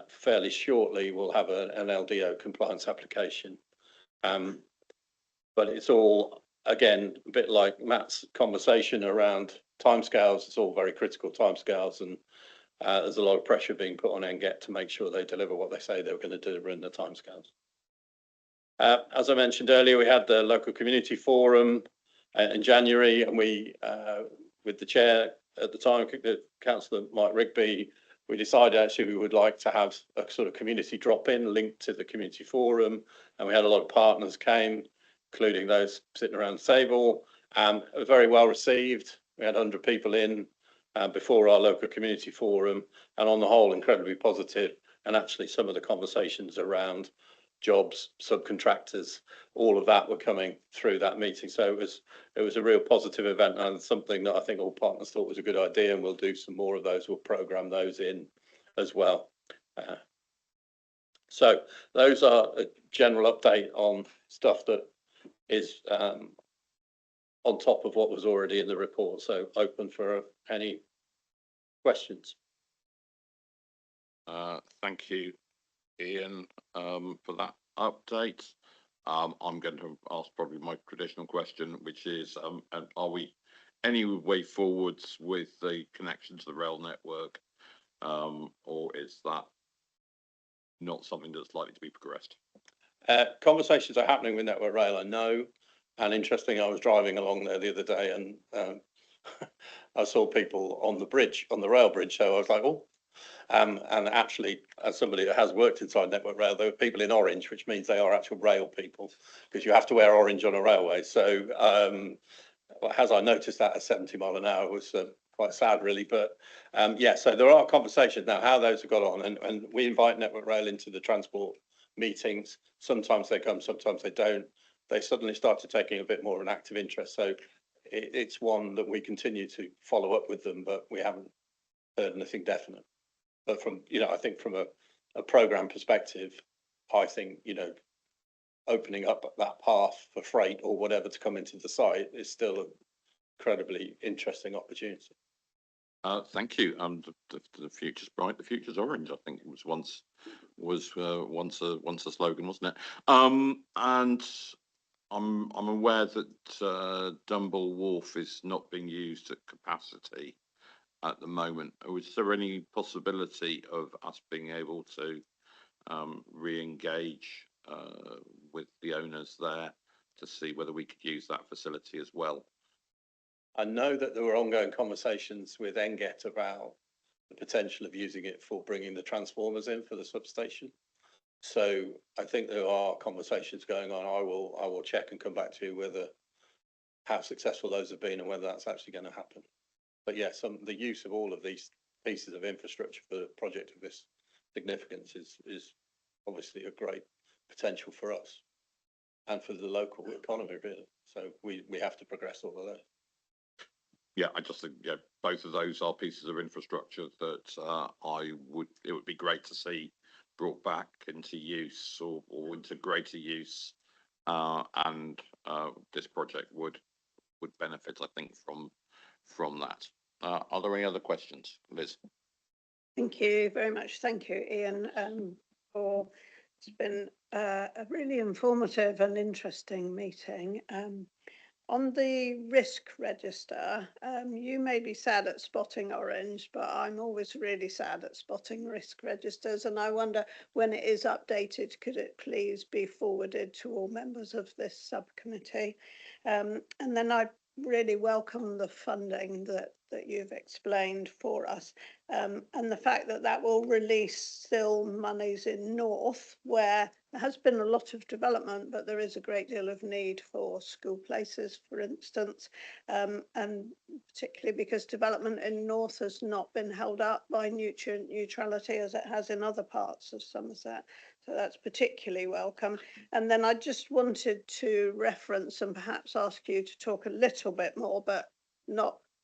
fairly shortly will have an LDO compliance application. But it's all, again, a bit like Matt's conversation around timescales. It's all very critical timescales, and there's a lot of pressure being put on NGET to make sure they deliver what they say they're going to deliver in the timescales. As I mentioned earlier, we had the local community forum in January, and we, with the chair at the time, Councillor Mike Rigby, we decided actually we would like to have a sort of community drop-in linked to the community forum, and we had a lot of partners came, including those sitting around the table. Very well received. We had 100 people in before our local community forum, and on the whole, incredibly positive. And actually, some of the conversations around jobs, subcontractors, all of that were coming through that meeting. So it was a real positive event, and something that I think all partners thought was a good idea, and we'll do some more of those. We'll program those in as well. So those are a general update on stuff that is on top of what was already in the report. So open for any questions. Thank you, Ian, for that update. I'm going to ask probably my traditional question, which is, are we any way forwards with the connection to the rail network, or is that not something that's likely to be progressed? Conversations are happening with Network Rail, I know. And interestingly, I was driving along there the other day, and I saw people on the bridge, on the rail bridge. So I was like, oh. And actually, as somebody that has worked inside Network Rail, there were people in orange, which means they are actual rail people, because you have to wear orange on a railway. So as I noticed that at 70 mile an hour was quite sad, really. But yeah, so there are conversations now, how those have got on. And we invite Network Rail into the transport meetings. Sometimes they come, sometimes they don't. They suddenly started taking a bit more of an active interest. So it's one that we continue to follow up with them, but we haven't heard anything definite. But from, you know, I think from a a programme perspective, I think, opening up that path for freight or whatever to come into the site is still an incredibly interesting opportunity. Thank you. The future's bright. The future's orange. I think it was once a slogan, wasn't it? And I'm aware that Dumble Wharf is not being used at capacity at the moment. Is there any possibility of us being able to re-engage with the owners there to see whether we could use that facility as well? I know that there were ongoing conversations with Enget about the potential of using it for bringing the transformers in for the substation. So I think there are conversations going on. I will check and come back to you how successful those have been and whether that's actually going to happen. But yes, the use of all of these pieces of infrastructure for a project of this significance is obviously a great potential for us and for the local economy, really. So we have to progress all of those. Yeah, I just think both of those are pieces of infrastructure that it would be great to see brought back into use or into greater use, and this project would benefit, I think, from that. Are there any other questions, Liz? Thank you very much. Thank you, Ian, it's been a really informative and interesting meeting. On the risk register, you may be sad at spotting orange, but I'm always really sad at spotting risk registers. And I wonder, when it is updated, could it please be forwarded to all members of this subcommittee? And then I really welcome the funding that you've explained for us, and the fact that will release still monies in North, where there has been a lot of development, but there is a great deal of need for school places, for instance, and particularly because development in North has not been held up by nutrient neutrality as it has in other parts of Somerset. So that's particularly welcome. And then I just wanted to reference and perhaps ask you to talk a little bit more, but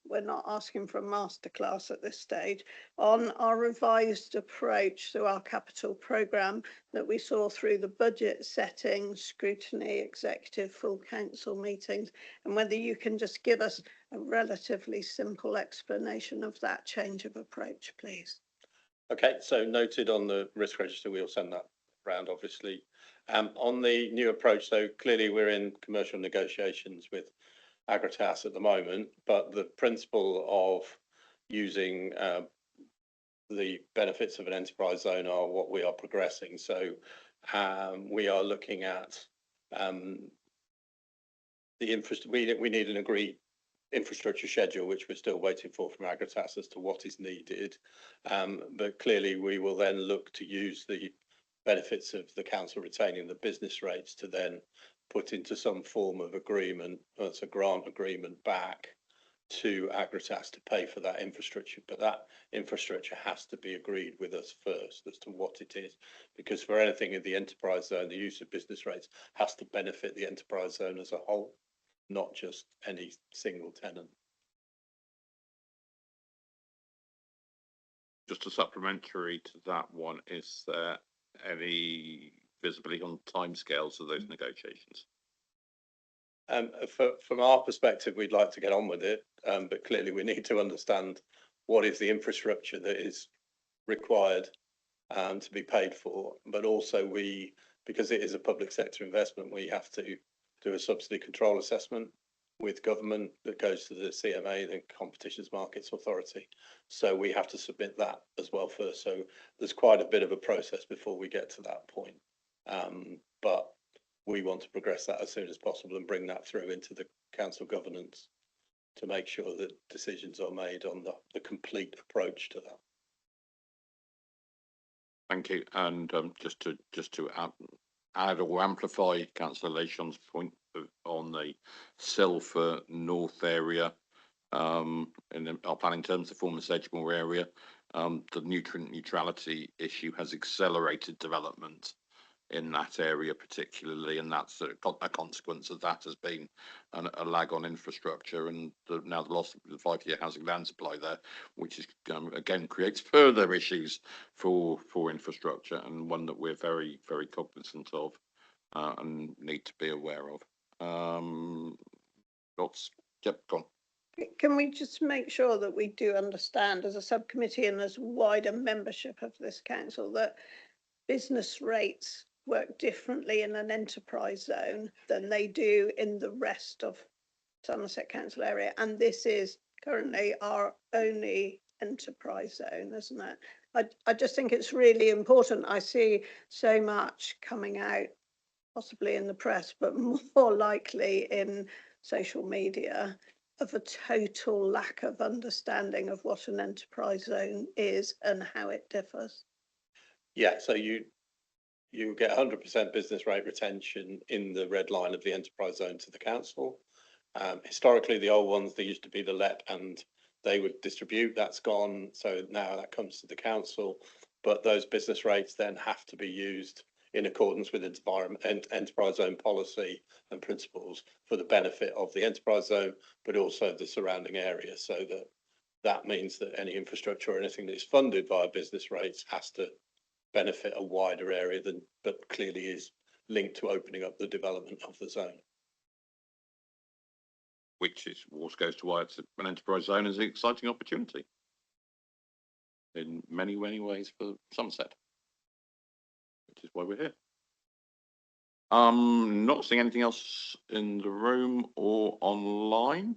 we're not asking for a masterclass at this stage, on our revised approach to our capital programme that we saw through the budget setting, scrutiny, executive, full council meetings, and whether you can just give us a relatively simple explanation of that change of approach, please. Okay, so noted on the risk register, we'll send that round, obviously. On the new approach, so clearly we're in commercial negotiations with Agratas at the moment, but the principle of using the benefits of an enterprise zone are what we are progressing. So we are looking at the infrastructure. We need an agreed infrastructure schedule, which we're still waiting for from Agratas as to what is needed. But clearly we will then look to use the benefits of the council retaining the business rates to then put into some form of agreement, that's a grant agreement back to Agratas to pay for that infrastructure. But that infrastructure has to be agreed with us first as to what it is, because for anything in the enterprise zone, the use of business rates has to benefit the enterprise zone as a whole, not just any single tenant. Just a supplementary to that one, is there any visibility on timescales of those negotiations? From our perspective, we'd like to get on with it, but clearly we need to understand what is the infrastructure that is required to be paid for. But also because it is a public sector investment, we have to do a subsidy control assessment with government that goes to the CMA, the Competitions Markets Authority. So we have to submit that as well first. So there's quite a bit of a process before we get to that point. But we want to progress that as soon as possible and bring that through into the council governance to make sure that decisions are made on the complete approach to that. Thank you. And just to add or amplify Councillor Leyshon's point on the Silver North area, in our planning terms, the former Sedgemoor area, the nutrient neutrality issue has accelerated development in that area particularly, and that's a consequence of that has been a lag on infrastructure, and now the loss of the 5-year housing land supply there, which is again creates further issues for infrastructure, and one that we're very, very cognizant of and need to be aware of. Yep, go on. Can we just make sure that we do understand as a subcommittee and as wider membership of this council that business rates work differently in an enterprise zone than they do in the rest of Somerset Council area? And this is currently our only enterprise zone, isn't it? I just think it's really important. I see so much coming out, possibly in the press, but more likely in social media, of a total lack of understanding of what an enterprise zone is and how it differs. Yeah, so you get 100% business rate retention in the red line of the enterprise zone to the council. Historically, the old ones, they used to be the LEP and they would distribute. That's gone. So now that comes to the council. But those business rates then have to be used in accordance with enterprise zone policy and principles for the benefit of the enterprise zone, but also the surrounding area. So that means that any infrastructure or anything that is funded via business rates has to benefit a wider area but clearly is linked to opening up the development of the zone. Which goes to why it's an enterprise zone is an exciting opportunity in many, many ways for Somerset, which is why we're here. Not seeing anything else in the room or online.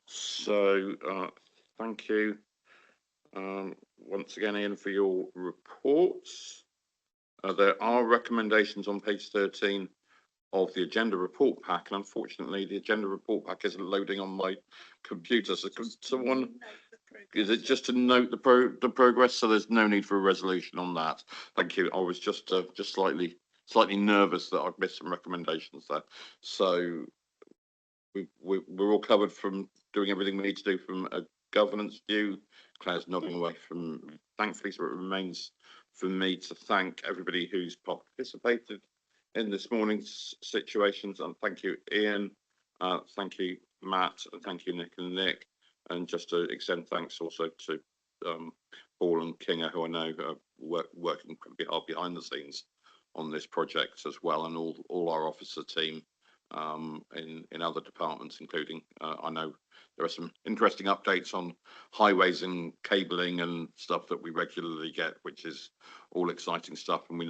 So thank you once again, Ian, for your reports. There are recommendations on page 13 of the agenda report pack, and unfortunately the agenda report pack isn't loading on my computer. So could someone, is it just to note the progress? So there's no need for a resolution on that. Thank you. I was just slightly nervous that I'd missed some recommendations there. So we're all covered from doing everything we need to do from a governance view. Claire's nodding away from thankfully, so it remains for me to thank everybody who's participated in this morning's situations, and thank you, Ian, thank you, Matt, and thank you, Nick and Nick, and just to extend thanks also to Paul and Kinga, who I know are working incredibly hard behind the scenes on this project as well, and all our officer team in other departments, including I know there are some interesting updates on highways and cabling and stuff that we regularly get, which is all exciting stuff, and we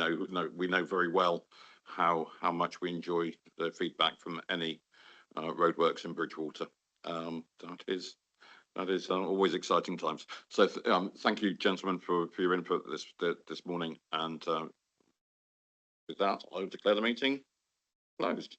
know very well how much we enjoy the feedback from any roadworks in Bridgewater. That is always exciting times. So thank you, gentlemen, for your input this morning, and with that, I'll declare the meeting closed.